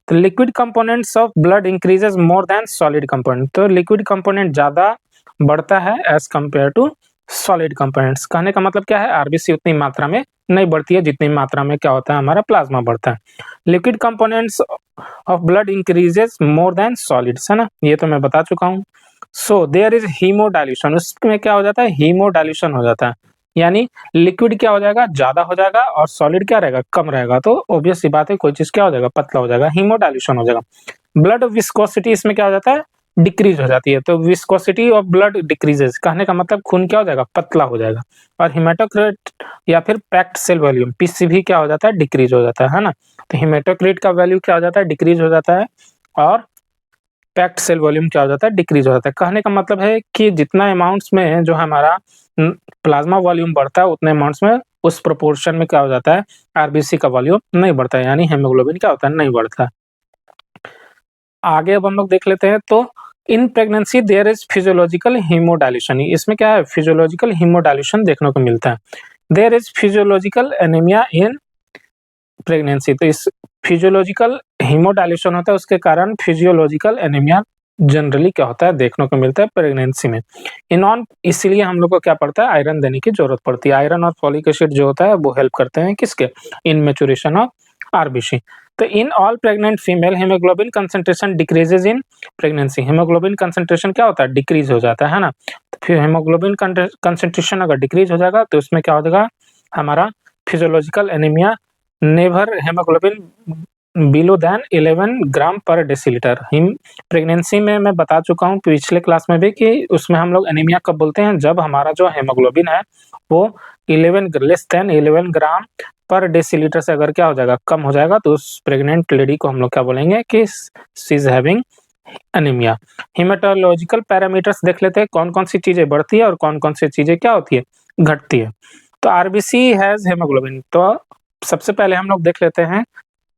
तो liquid components of blood increases more than solid component. तो लिक्विड कंपोनेंट ज्यादा बढ़ता है as compare to solid components. कहने का मतलब क्या है, RBC उतनी मात्रा में नहीं बढ़ती है जितनी मात्रा में क्या होता है, हमारा प्लाज्मा बढ़ता है। Liquid components of blood increases more then solids, है ना, ये तो मैं बता चुका हूँ। सो देयर इज हीमोडाइल्यूशन, उसमें क्या हो जाता है, हीमोडाइल्यूशन हो जाता है, यानी लिक्विड क्या हो जाएगा, ज्यादा हो जाएगा और सॉलिड क्या रहेगा, कम रहेगा। तो ऑब्वियस सी बात है, कोई चीज क्या हो जाएगा, पतला हो जाएगा, हीमोडाइल्यूशन हो जाएगा। ब्लड विस्कोसिटी इसमें क्या हो जाता है, डिक्रीज हो जाती है। तो विस्कोसिटी ऑफ ब्लड डिक्रीजेस, कहने का मतलब खून क्या हो जाएगा, पतला हो जाएगा। और हेमाटोक्रिट या फिर पैक्ड सेल वॉल्यूम PCV क्या हो जाता है, डिक्रीज हो जाता है ना। तो हेमाटोक्रिट का वैल्यू क्या हो जाता है, डिक्रीज हो जाता है। और पैक्ड सेल वॉल्यूम क्या हो जाता है, डिक्रीज हो जाता है। कहने का मतलब है कि जितना अमाउंट्स में जो हमारा प्लाज्मा वॉल्यूम बढ़ता है उतने अमाउंट्स में उस प्रोपोर्शन में क्या हो जाता है, आरबीसी का वॉल्यूम नहीं बढ़ता है, यानी हेमोग्लोबिन क्या होता है, नहीं बढ़ता है। आगे अब हम लोग देख लेते हैं, तो in pregnancy there is physiological haemodilution. इसमें क्या है, फिजियोलॉजिकल हीमोडायल्यूशन देखने को मिलता है। There is physiological anaemia in pregnancy, तो इस फिजियोलॉजिकल हीमोडायल्यूशन होता है, उसके कारण फिजियोलॉजिकल एनीमिया जनरली क्या होता है, देखने को मिलता है प्रेगनेंसी में। इनऑन, इसीलिए हम लोग को क्या पड़ता है, आयरन देने की जरूरत पड़ती है। आयरन और फॉलिक एसिड जो होता है वो हेल्प करते हैं किसके, इन मैच्योरेशन ऑफ आरबीसी। तो in all pregnant female haemoglobin concentration decreases in pregnancy. Haemoglobin concentration क्या होता है, डिक्रीज हो जाता है ना। तो फिर हेमोग्लोबिन कंसंट्रेशन अगर डिक्रीज हो जाएगा तो उसमें क्या हो जाएगा, हमारा physiological anaemia, never haemoglobin below than 11 gram per decilitre. Him pregnancy में मैं बता चुका हूँ पिछले क्लास में भी कि उसमें हम लोग एनीमिया कब बोलते हैं, जब हमारा जो हेमोग्लोबिन है वो 11 less than 11 gram per decilitre से अगर क्या हो जाएगा, कम हो जाएगा, तो उस प्रेग्नेंट लेडी को हम लोग क्या बोलेंगे कि she is having anaemia. Haematological parameters देख लेते हैं, कौन कौन सी चीजें बढ़ती है और कौन कौन सी चीजें क्या होती है, घटती है। तो आरबीसी हैज हेमोग्लोबिन, तो सबसे पहले हम लोग देख लेते हैं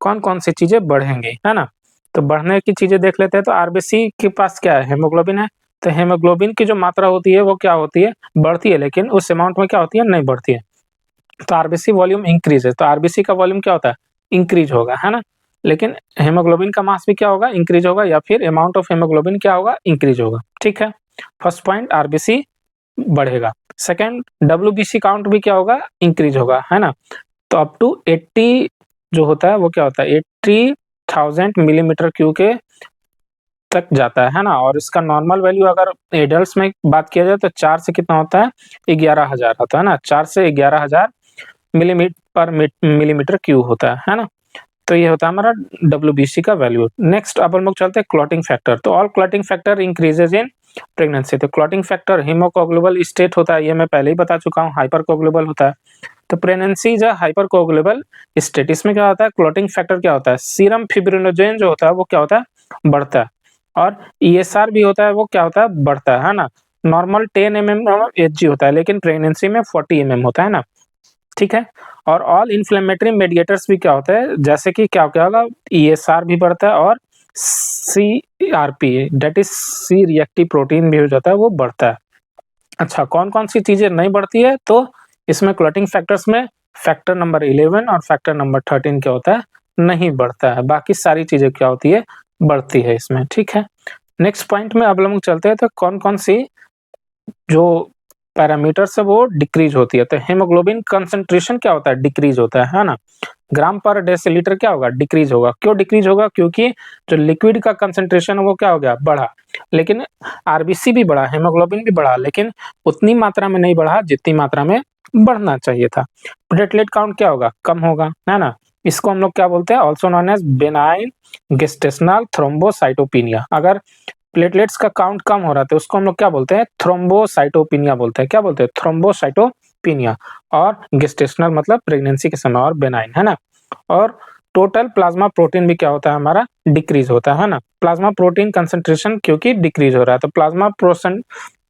कौन कौन सी चीजें बढ़ेंगी, है ना। तो बढ़ने की चीजें देख लेते हैं, तो आरबीसी के पास क्या है, हेमोग्लोबिन है। तो हेमोग्लोबिन की जो मात्रा होती है वो क्या होती है, बढ़ती है, लेकिन उस अमाउंट में क्या होती है, नहीं बढ़ती है। तो आरबीसी वॉल्यूम इंक्रीज है, तो आरबीसी का वॉल्यूम क्या होता है, इंक्रीज होगा, है ना। लेकिन हेमोग्लोबिन का मास भी क्या होगा, इंक्रीज होगा, या फिर अमाउंट ऑफ हेमोग्लोबिन क्या होगा, इंक्रीज होगा। ठीक है, फर्स्ट पॉइंट आरबीसी बढ़ेगा। सेकंड, डब्ल्यूबीसी काउंट भी क्या होगा, इंक्रीज होगा, है ना। तो अप टू 80 जो होता है वो क्या होता है, 80,000 मिलीमीटर क्यूब के तक जाता है ना। और इसका नॉर्मल वैल्यू अगर एडल्ट्स में बात किया जाए तो 4 से कितना होता है, 11,000 होता है ना, 4 से 11,000 मिलीमीटर पर मिलीमीटर क्यूब होता है ना। तो ये होता है हमारा डब्ल्यूबीसी का वैल्यू। नेक्स्ट अब हम लोग चलते हैं क्लॉटिंग फैक्टर। तो ऑल क्लॉटिंग फैक्टर इंक्रीजेज इन प्रेगनेंसी। तो क्लॉटिंग फैक्टर हीमोकोगुलेबल स्टेट होता है, ये मैं पहले ही बता चुका हूँ, हाइपरकोगुलेबल होता है। तो प्रेगनेंसी जो हाइपरकोगुलेबल स्टेट, इसमें क्या होता है, क्लॉटिंग फैक्टर क्या होता है, सीरम फिब्रिनोजेन जो होता है वो क्या होता है, बढ़ता है। और ईएसआर भी होता है, वो क्या होता है, बढ़ता है ना। नॉर्मल 10 mm एचजी होता है, लेकिन प्रेगनेंसी में 40 mm होता है ना। ठीक है, और ऑल इन्फ्लेमेटरी मेडिएटर्स भी क्या होता है, जैसे कि क्या क्या होगा, ईएसआर भी बढ़ता है और CRP that is C reactive protein भी हो जाता है, वो बढ़ता है। अच्छा, कौन कौन सी चीजें नहीं बढ़ती है, तो इसमें क्लॉटिंग फैक्टर्स में फैक्टर नंबर 11 और फैक्टर नंबर 13 क्या होता है, नहीं बढ़ता है। बाकी सारी चीजें क्या होती है, बढ़ती है इसमें। ठीक है, नेक्स्ट पॉइंट में अब हम चलते हैं, तो कौन कौन सी जो पैरामीटर्स है वो डिक्रीज होती है। तो हेमोग्लोबिन कंसंट्रेशन क्या होता है, डिक्रीज होता है ना। ग्राम पर डेसीलीटर क्या होगा, डिक्रीज होगा। क्यों डिक्रीज होगा, क्योंकि जो लिक्विड का कंसंट्रेशन है वो क्या हो गया, बढ़ा। लेकिन आरबीसी भी बढ़ा, हेमोग्लोबिन भी बढ़ा, लेकिन उतनी मात्रा में नहीं बढ़ा जितनी मात्रा में बढ़ना चाहिए था। प्लेटलेट काउंट क्या होगा, कम होगा, है ना। इसको हम लोग क्या बोलते हैं, also known as benign gestational thrombocytopenia. अगर प्लेटलेट्स का काउंट कम हो रहा है तो उसको हम लोग क्या बोलते हैं, थ्रोम्बोसाइटोपिनिया बोलते हैं। क्या बोलते हैं, थ्रोम्बोसाइटोपिनिया। और गेस्टेशनल मतलब प्रेगनेंसी के समय, और बेनाइन, है ना। और टोटल प्लाज्मा प्रोटीन भी क्या होता है, हमारा डिक्रीज होता है ना। प्लाज्मा प्रोटीन कंसंट्रेशन क्योंकि डिक्रीज हो रहा है, तो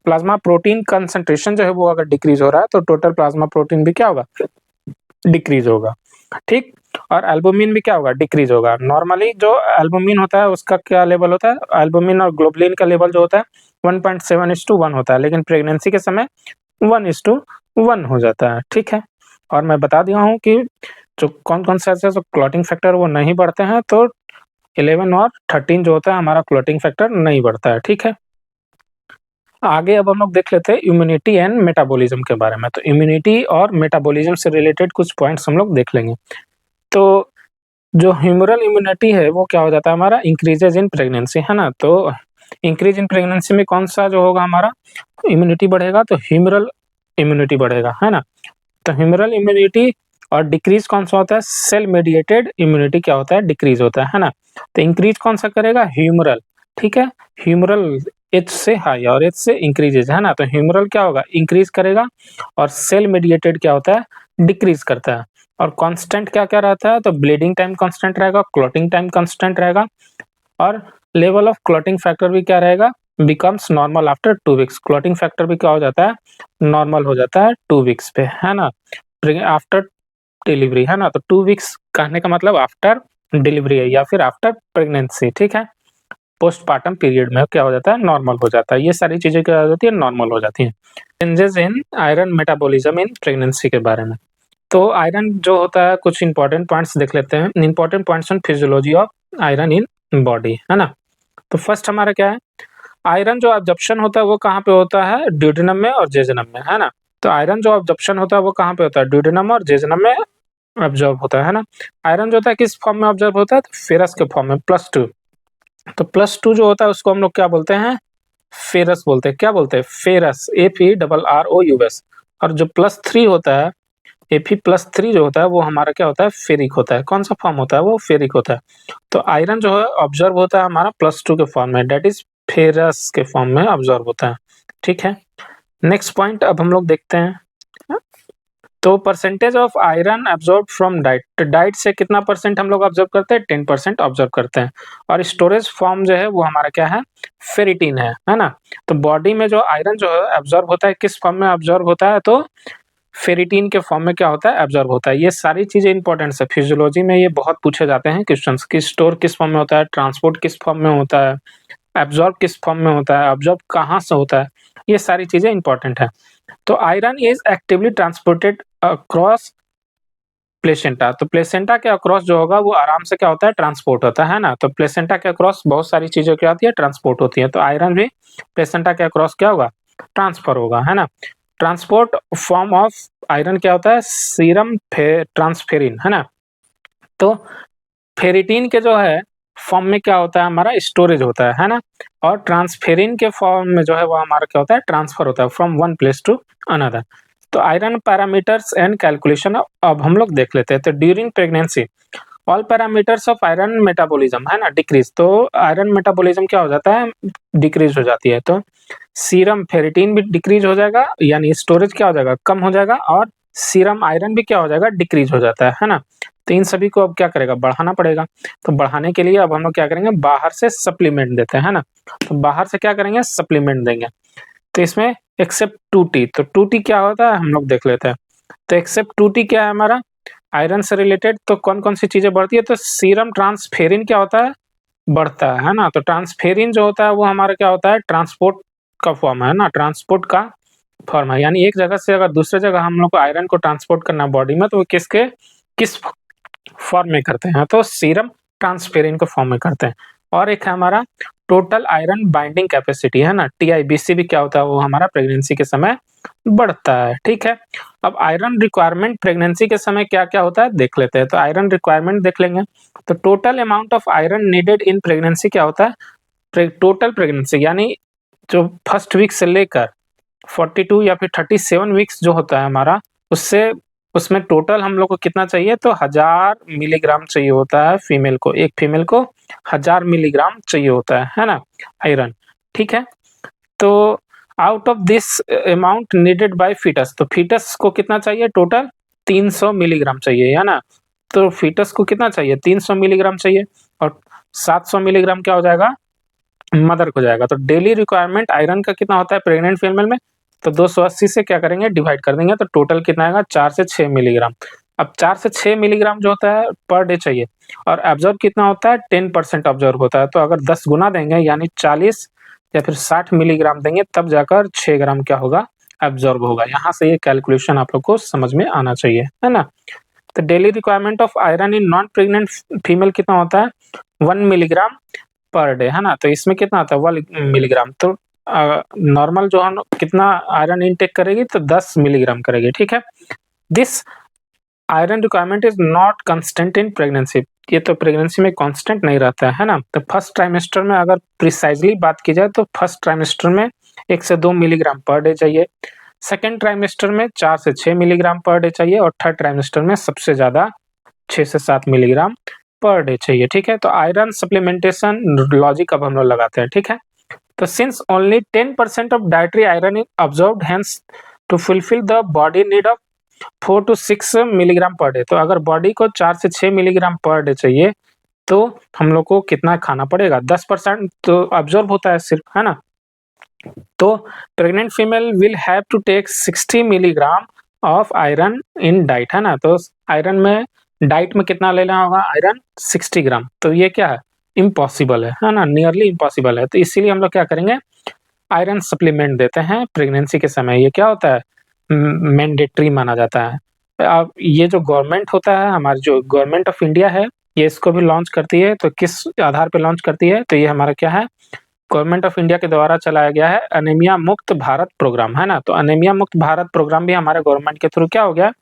प्लाज्मा प्रोटीन कंसंट्रेशन जो है वो अगर डिक्रीज हो रहा है तो टोटल प्लाज्मा प्रोटीन भी क्या होगा, डिक्रीज होगा। ठीक, और एल्बुमिन भी क्या होगा, डिक्रीज होगा। नॉर्मली जो एल्बुमिन होता है उसका क्या लेवल होता है, एल्बुमिन और ग्लोबुलिन का लेवल जो होता है 1.7:1 होता है, लेकिन प्रेगनेंसी के समय 1:1 हो जाता है। ठीक है, और मैं बता दिया हूँ कि जो कौन कौन से ऐसे क्लॉटिंग फैक्टर वो नहीं बढ़ते हैं, तो 11 और 13 जो होता है हमारा क्लॉटिंग फैक्टर नहीं बढ़ता है। ठीक है, आगे अब हम लोग देख लेते हैं इम्यूनिटी एंड मेटाबॉलिज्म के बारे में। तो इम्यूनिटी और मेटाबॉलिज्म से रिलेटेड कुछ पॉइंट्स हम लोग देख लेंगे। तो जो ह्यूमरल इम्यूनिटी है वो क्या हो जाता है हमारा, इंक्रीजेज इन प्रेगनेंसी, है ना। तो इंक्रीज इन प्रेगनेंसी में कौन सा जो होगा हमारा इम्यूनिटी बढ़ेगा, तो ह्यूमरल इम्यूनिटी बढ़ेगा, है ना। तो ह्यूमरल इम्यूनिटी, और डिक्रीज कौन सा होता है, सेल मेडिएटेड इम्यूनिटी क्या होता है, डिक्रीज होता है ना। तो इंक्रीज कौन सा करेगा, ह्यूमरल। ठीक है, ह्यूमरल एच से हाई और एच से इंक्रीजेज, है ना। तो ह्यूमरल क्या होगा, इंक्रीज करेगा, और सेल मेडिएटेड क्या होता है, डिक्रीज करता है। और कांस्टेंट क्या क्या रहता है, तो ब्लीडिंग टाइम कांस्टेंट रहेगा, क्लॉटिंग टाइम कांस्टेंट रहेगा, और लेवल ऑफ क्लॉटिंग फैक्टर भी क्या रहेगा, becomes normal after 2 weeks. Clotting factor भी क्या हो जाता है, नॉर्मल हो जाता है 2 वीक्स पे, है ना। आफ्टर डिलीवरी, है ना। तो 2 वीक्स कहने का मतलब आफ्टर डिलीवरी है या फिर आफ्टर प्रेगनेंसी, ठीक है। पोस्टपार्टम पीरियड में क्या हो जाता है, नॉर्मल हो जाता है। ये सारी चीजें क्या हो जाती है, नॉर्मल हो जाती हैं। Changes in iron metabolism in pregnancy के बारे में। तो आयरन जो होता है, कुछ इंपॉर्टेंट पॉइंट्स देख लेते हैं। Important points on physiology of iron in body, है ना। तो फर्स्ट हमारा क्या है, आयरन जो एब्जॉर्प्शन होता है वो कहाँ पे होता है, ड्यूडेनम में और जेजुनम में, है ना। तो आयरन जो एब्जॉर्प्शन होता है वो कहाँ पे होता है, ड्यूडेनम और जेजुनम में एब्जॉर्ब होता है ना। आयरन जो होता है किस फॉर्म में ऑब्जर्व होता है, तो फेरस के फॉर्म में, +2। तो +2 जो होता है उसको हम लोग क्या बोलते हैं, फेरस बोलते हैं। क्या बोलते हैं, फेरस, FeRROUS। और जो +3 होता है, Fe+3 जो होता है वो हमारा क्या होता है, फेरिक होता है। कौन सा फॉर्म होता है, वो फेरिक होता है। तो आयरन जो है ऑब्जर्व होता है हमारा +2 के फॉर्म में, डेट इज फेरस के फॉर्म में ऑब्जर्व होता है, ठीक है। नेक्स्ट पॉइंट अब हम लोग देखते हैं। तो percentage of iron absorb from diet, तो डाइट से कितना परसेंट हम लोग ऑब्जर्व करते हैं, 10% ऑब्जर्व करते हैं। और स्टोरेज फॉर्म जो है वो हमारा क्या है, फेरिटीन है ना। तो बॉडी में जो आयरन जो है एब्जॉर्ब होता है किस फॉर्म में ऑब्जर्व होता है, तो फेरिटीन के फॉर्म में क्या होता है, एब्जॉर्ब होता है। ये सारी चीजें इंपॉर्टेंट है, फिजियोलॉजी में ये बहुत पूछे जाते हैं क्वेश्चंस कि स्टोर किस फॉर्म में होता है, ट्रांसपोर्ट किस फॉर्म में होता है, एब्जॉर्ब किस फॉर्म में होता है, एब्जॉर्ब कहाँ से होता है, ये सारी चीजें इंपॉर्टेंट है। तो iron is actively transported across placenta. तो प्लेसेंटा के अक्रॉस जो होगा वो आराम से क्या होता है, ट्रांसपोर्ट होता है ना। तो प्लेसेंटा के अक्रॉस बहुत सारी चीजें क्या होती है, ट्रांसपोर्ट होती है। तो आयरन भी प्लेसेंटा के अक्रॉस क्या होगा, ट्रांसफर होगा, है ना। ट्रांसपोर्ट फॉर्म ऑफ आयरन क्या होता है, सीरम ट्रांसफेरिन, है ना। तो फेरिटीन के जो है फॉर्म में क्या होता है, हमारा स्टोरेज होता है ना। और ट्रांसफेरिन के फॉर्म में जो है वो हमारा क्या होता है, ट्रांसफर होता है from one place to another. तो आयरन पैरामीटर्स एंड कैलकुलेशन अब हम लोग देख लेते हैं। तो during pregnancy all parameters of iron metabolism, है ना, डिक्रीज। तो आयरन मेटाबॉलिज्म क्या हो जाता है, डिक्रीज हो जाती है। तो सीरम फेरिटीन भी डिक्रीज हो जाएगा, यानी स्टोरेज क्या हो जाएगा, कम हो जाएगा। और सीरम आयरन भी क्या हो जाएगा, डिक्रीज हो जाता है ना। तो इन सभी को अब क्या करेगा, बढ़ाना पड़ेगा। तो बढ़ाने के लिए अब हम लोग क्या करेंगे, बाहर से सप्लीमेंट देते हैं, है ना। तो बाहर से क्या करेंगे, सप्लीमेंट देंगे। तो इसमें एक्सेप्ट 2T, तो 2T क्या होता है हम लोग देख लेते हैं। तो एक्सेप्ट 2T क्या है हमारा, आयरन से रिलेटेड तो कौन कौन सी चीजें बढ़ती है, तो सीरम ट्रांसफेरिन क्या होता है, बढ़ता है ना। तो ट्रांसफेरिन जो होता है वो हमारा क्या होता है, ट्रांसपोर्ट का फॉर्म है ना, ट्रांसपोर्ट का फॉर्म है। यानी एक जगह से अगर दूसरे जगह हम लोग को आयरन को ट्रांसपोर्ट करना बॉडी में, तो वो किस फॉर्म में करते हैं, तो सीरम ट्रांसफेरिन को फॉर्म में करते हैं। और एक है हमारा टोटल आयरन बाइंडिंग कैपेसिटी, है ना, TIBC भी क्या होता है, वो हमारा प्रेगनेंसी के समय बढ़ता है, ठीक है। अब आयरन रिक्वायरमेंट प्रेगनेंसी के समय क्या क्या होता है देख लेते हैं। तो आयरन रिक्वायरमेंट देख लेंगे। तो total amount of iron needed in pregnancy क्या होता है, टोटल प्रेगनेंसी यानी जो फर्स्ट वीक से लेकर 42 या फिर 37 वीक्स जो होता है हमारा, उससे उसमें टोटल हम लोग को कितना चाहिए, तो 1000 मिलीग्राम चाहिए होता है फीमेल को, एक फीमेल को 1000 मिलीग्राम चाहिए होता है ना, आयरन, ठीक है। तो out of this amount needed by foetus, तो फीटस को कितना चाहिए, टोटल 300 मिलीग्राम चाहिए, है ना। तो फीटस को कितना चाहिए, 300 मिलीग्राम चाहिए। और 700 मिलीग्राम क्या हो जाएगा, मदर को जाएगा। तो डेली रिक्वायरमेंट आयरन का कितना होता है प्रेग्नेंट फीमेल में, तो 280 से क्या करेंगे, डिवाइड कर देंगे। तो टोटल कितना आएगा, 4 से 6 मिलीग्राम। अब 4 से 6 मिलीग्राम जो होता है पर डे चाहिए। और एब्जॉर्ब कितना होता है, 10% ऑब्जर्व होता है। तो अगर 10 गुना देंगे यानी 40 या फिर 60 मिलीग्राम देंगे, तब जाकर 6 ग्राम क्या होगा, एब्जॉर्ब होगा। यहाँ से ये कैलकुलेशन आप लोग को समझ में आना चाहिए, है ना। तो daily requirement of iron in non pregnant female कितना होता है, 1 मिलीग्राम पर डे, है ना। तो इसमें कितना आता है, 1 मिलीग्राम। तो नॉर्मल जो है कितना आयरन इनटेक करेगी, तो 10 मिलीग्राम करेगी, ठीक है। This iron requirement is not constant in pregnancy, ये तो प्रेगनेंसी में कांस्टेंट नहीं रहता है ना। तो फर्स्ट ट्राइमेस्टर में अगर प्रिसाइजली बात की जाए, तो फर्स्ट ट्राइमेस्टर में 1 से 2 मिलीग्राम पर डे चाहिए। सेकेंड ट्राइमेस्टर में 4 से 6 मिलीग्राम पर डे चाहिए। और थर्ड ट्राइमेस्टर में सबसे ज्यादा 6 से 7 मिलीग्राम पर डे चाहिए, ठीक है। तो आयरन सप्लीमेंटेशन लॉजिक अब हम लोग लगाते हैं, ठीक है। तो since only 10% of dietary iron is absorbed, hence to fulfil the body need of 4 to 6 milligram per day. तो अगर बॉडी को 4 से 6 मिलीग्राम पर डे चाहिए, तो हम लोग को कितना खाना पड़ेगा, 10% तो अब्सॉर्ब होता है सिर्फ, है ना। तो pregnant female will have to take 60 milligram of iron in diet, है ना। तो आयरन में डाइट में कितना लेना होगा, आयरन 60 ग्राम। तो ये क्या है, इम्पॉसिबल है ना, नियरली इम्पॉसिबल है। तो इसीलिए हम लोग क्या करेंगे, आयरन सप्लीमेंट देते हैं प्रेगनेंसी के समय। ये क्या होता है, मैंडेटरी माना जाता है। अब ये जो गवर्नमेंट होता है, हमारी जो गवर्नमेंट ऑफ इंडिया है, ये इसको भी लॉन्च करती है। तो किस आधार पे लॉन्च करती है, तो ये हमारा क्या है, गवर्नमेंट ऑफ इंडिया के द्वारा चलाया गया है अनीमिया मुक्त भारत प्रोग्राम, है ना। तो अनीमिया मुक्त भारत प्रोग्राम भी हमारे गवर्नमेंट के थ्रू क्या हो गया,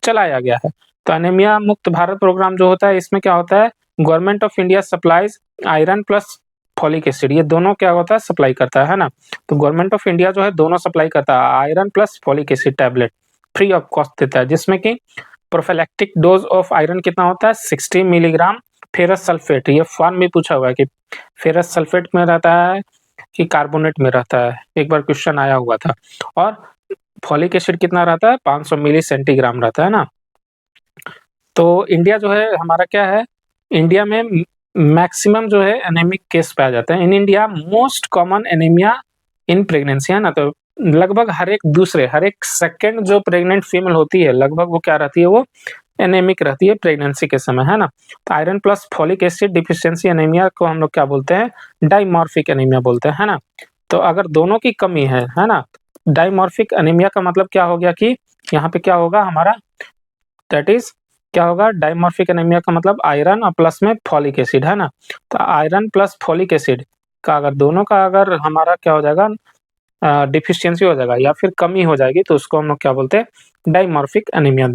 चलाया गया है। तो अनीमिया मुक्त भारत प्रोग्राम जो होता है, इसमें क्या होता है, government of India supplies iron plus folic acid, ये दोनों क्या होता है, सप्लाई करता है ना। तो गवर्नमेंट ऑफ इंडिया जो है दोनों सप्लाई करता है, iron plus folic acid tablet free of cost देता है, जिसमें कि प्रोफिलैक्टिक डोज ऑफ आयरन कितना होता है, 60 मिलीग्राम फेरस सल्फेट। ये फॉर्म में पूछा हुआ है कि फेरस सल्फेट में रहता है कि कार्बोनेट में रहता है, एक बार क्वेश्चन आया हुआ था। और फॉलिक एसिड कितना रहता है, 500 मिली सेंटीग्राम रहता है ना। तो इंडिया जो है हमारा क्या है, इंडिया में मैक्सिमम जो है एनीमिक केस पाया जाता है। In India most common anaemia in pregnancy, है ना। तो लगभग हर एक सेकंड जो प्रेग्नेंट फीमेल होती है, लगभग वो क्या रहती है, वो एनीमिक रहती है प्रेगनेंसी के समय, है ना। तो iron plus folic acid deficiency anaemia को हम लोग क्या बोलते हैं, डाइमॉर्फिक एनीमिया बोलते हैं, है ना। तो अगर दोनों की कमी है ना, डाइमॉर्फिक एनीमिया का मतलब क्या हो गया कि यहाँ पे क्या होगा हमारा, दैट इज क्या होगा, डाइमॉर्फिक एनीमिया का मतलब आयरन और प्लस में फॉलिक एसिड, है ना। तो आयरन प्लस फॉलिक एसिड का अगर दोनों का अगर हमारा क्या हो जाएगा, डिफिशियंसी हो जाएगा या फिर कमी हो जाएगी, तो उसको हम लोग क्या बोलते हैं, डाइमॉर्फिक एनीमिया।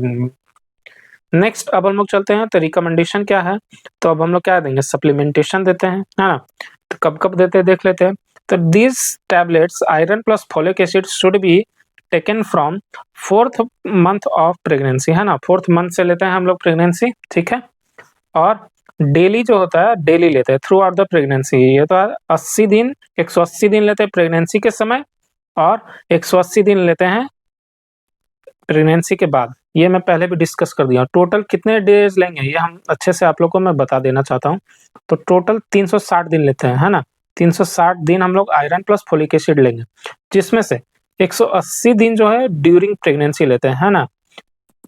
नेक्स्ट अब हम लोग चलते हैं, तो रिकमेंडेशन क्या है, तो अब हम लोग क्या देंगे, सप्लीमेंटेशन देते हैं, है ना। तो कब कब देते हैं देख लेते हैं। तो this tablets iron plus folic acid should be taken from 4th month of pregnancy, है ना। 4th मंथ से लेते हैं हम लोग प्रेगनेंसी, ठीक है। और डेली जो होता है, डेली लेते हैं थ्रू आउट द प्रेगनेंसी। ये तो 80 दिन, 180 दिन लेते हैं प्रेगनेंसी के समय, और 180 दिन लेते हैं प्रेगनेंसी के बाद। ये मैं पहले भी डिस्कस कर दिया हूँ। टोटल कितने डेज लेंगे, ये हम अच्छे से आप लोग को मैं बता देना चाहता हूँ। तो टोटल 360 दिन लेते हैं, है ना। 360 दिन हम लोग आयरन प्लस फोलिक एसिड लेंगे, जिसमें से 180 दिन जो है ड्यूरिंग प्रेगनेंसी लेते हैं, है ना।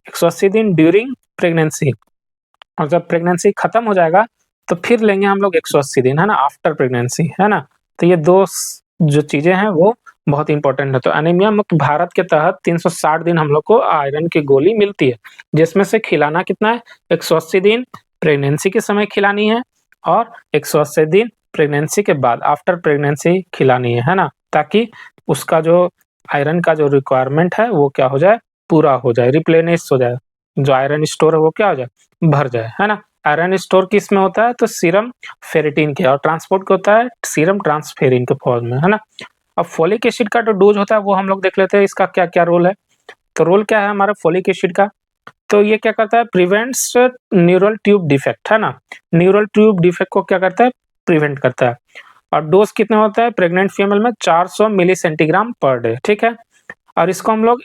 180 दिन ड्यूरिंग प्रेगनेंसी, और जब प्रेगनेंसी खत्म हो जाएगा तो फिर लेंगे हम लोग 180 दिन, है ना, आफ्टर प्रेगनेंसी, है ना। तो ये दो जो चीजें हैं वो बहुत इंपॉर्टेंट है। तो एनीमिया मुक्त भारत के तहत 360 दिन हम लोग को आयरन की गोली मिलती है, जिसमें से खिलाना कितना है, 180 दिन प्रेगनेंसी के समय खिलानी है, और 180 दिन प्रेगनेंसी के बाद आफ्टर प्रेगनेंसी खिलानी है ना, ताकि उसका जो आयरन का जो रिक्वायरमेंट है वो क्या हो जाए, पूरा हो जाए, रिप्लेनिश हो जाए, जो आयरन स्टोर है वो क्या हो जाए, भर जाए, है ना। आयरन स्टोर किस में होता है, तो सीरम फेरिटिन के, और ट्रांसपोर्ट का होता है सीरम ट्रांसफेरिन के फॉर्म में, है ना। अब फोलिक एसिड का जो डोज होता है वो हम लोग देख लेते हैं, इसका क्या क्या रोल है। तो रोल क्या है हमारा फोलिक एसिड का, तो ये क्या करता है, प्रिवेंट्स न्यूरल ट्यूब डिफेक्ट, है ना। न्यूरल ट्यूब डिफेक्ट को क्या करता है, प्रिवेंट करता है। और डोज कितना होता है प्रेग्नेंट फीमेल में, 400 मिली सेंटीग्राम पर डे, ठीक है। और इसको हम लोग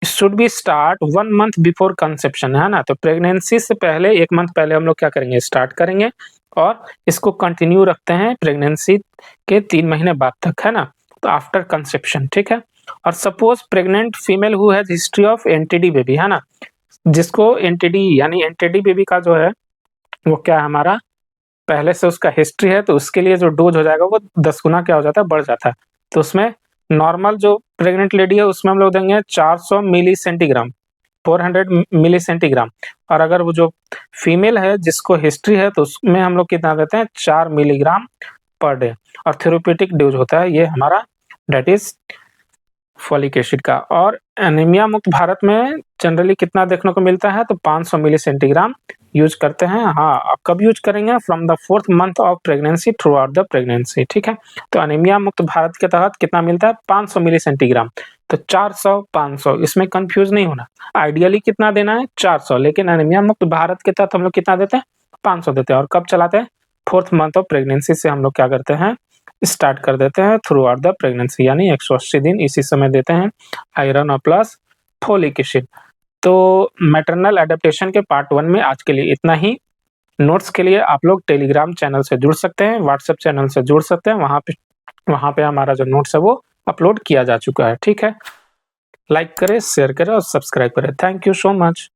should be start 1 month before conception, है ना। तो प्रेगनेंसी से पहले 1 मंथ पहले हम लोग क्या करेंगे, स्टार्ट करेंगे, और इसको कंटिन्यू रखते हैं प्रेगनेंसी के 3 महीने बाद तक, है ना। तो आफ्टर कंसेप्शन, ठीक है। और suppose pregnant female who has history of NTD baby, है ना, जिसको एनटीडी यानी एनटीडी बेबी का जो है वो क्या है हमारा, पहले से उसका हिस्ट्री है, तो उसके लिए जो डोज हो जाएगा वो 10 गुना क्या हो जाता है, बढ़ जाता है। तो उसमें नॉर्मल जो प्रेग्नेंट लेडी है उसमें हम लोग देंगे 400 मिली सेंटीग्राम, 400 मिली सेंटीग्राम। और अगर वो जो फीमेल है जिसको हिस्ट्री है तो उसमें हम लोग कितना देते हैं, 4 मिलीग्राम पर डे। और थेरेप्यूटिक डोज होता है ये हमारा, डेट इज फॉलिक एसिड का। और एनीमिया मुक्त भारत में जनरली कितना देखने को मिलता है, तो 500 मिली सेंटीग्राम यूज करते हैं। हाँ, कब यूज करेंगे, from the 4th month of pregnancy through out the pregnancy, ठीक है। तो एनीमिया मुक्त भारत के तहत कितना मिलता है, 500 मिली सेंटीग्राम। तो 400 500 इसमें कंफ्यूज नहीं होना, आइडियली कितना देना है 400, लेकिन एनीमिया मुक्त भारत के तहत हम लोग कितना देते हैं, 500 देते हैं। और कब चलाते हैं, 4th मंथ ऑफ प्रेगनेंसी से हम लोग क्या करते हैं, स्टार्ट कर देते हैं थ्रू आउट द प्रेगनेंसी, यानी 180 दिन इसी समय देते हैं आयरन और प्लस फोलिक एसिड। तो मैटरनल एडेप्टेशन के पार्ट 1 में आज के लिए इतना ही। नोट्स के लिए आप लोग टेलीग्राम चैनल से जुड़ सकते हैं, व्हाट्सएप चैनल से जुड़ सकते हैं, वहाँ पे वहाँ पे हमारा जो नोट्स है वो अपलोड किया जा चुका है। ठीक है, लाइक करें, शेयर करें और सब्सक्राइब करें। Thank you so much.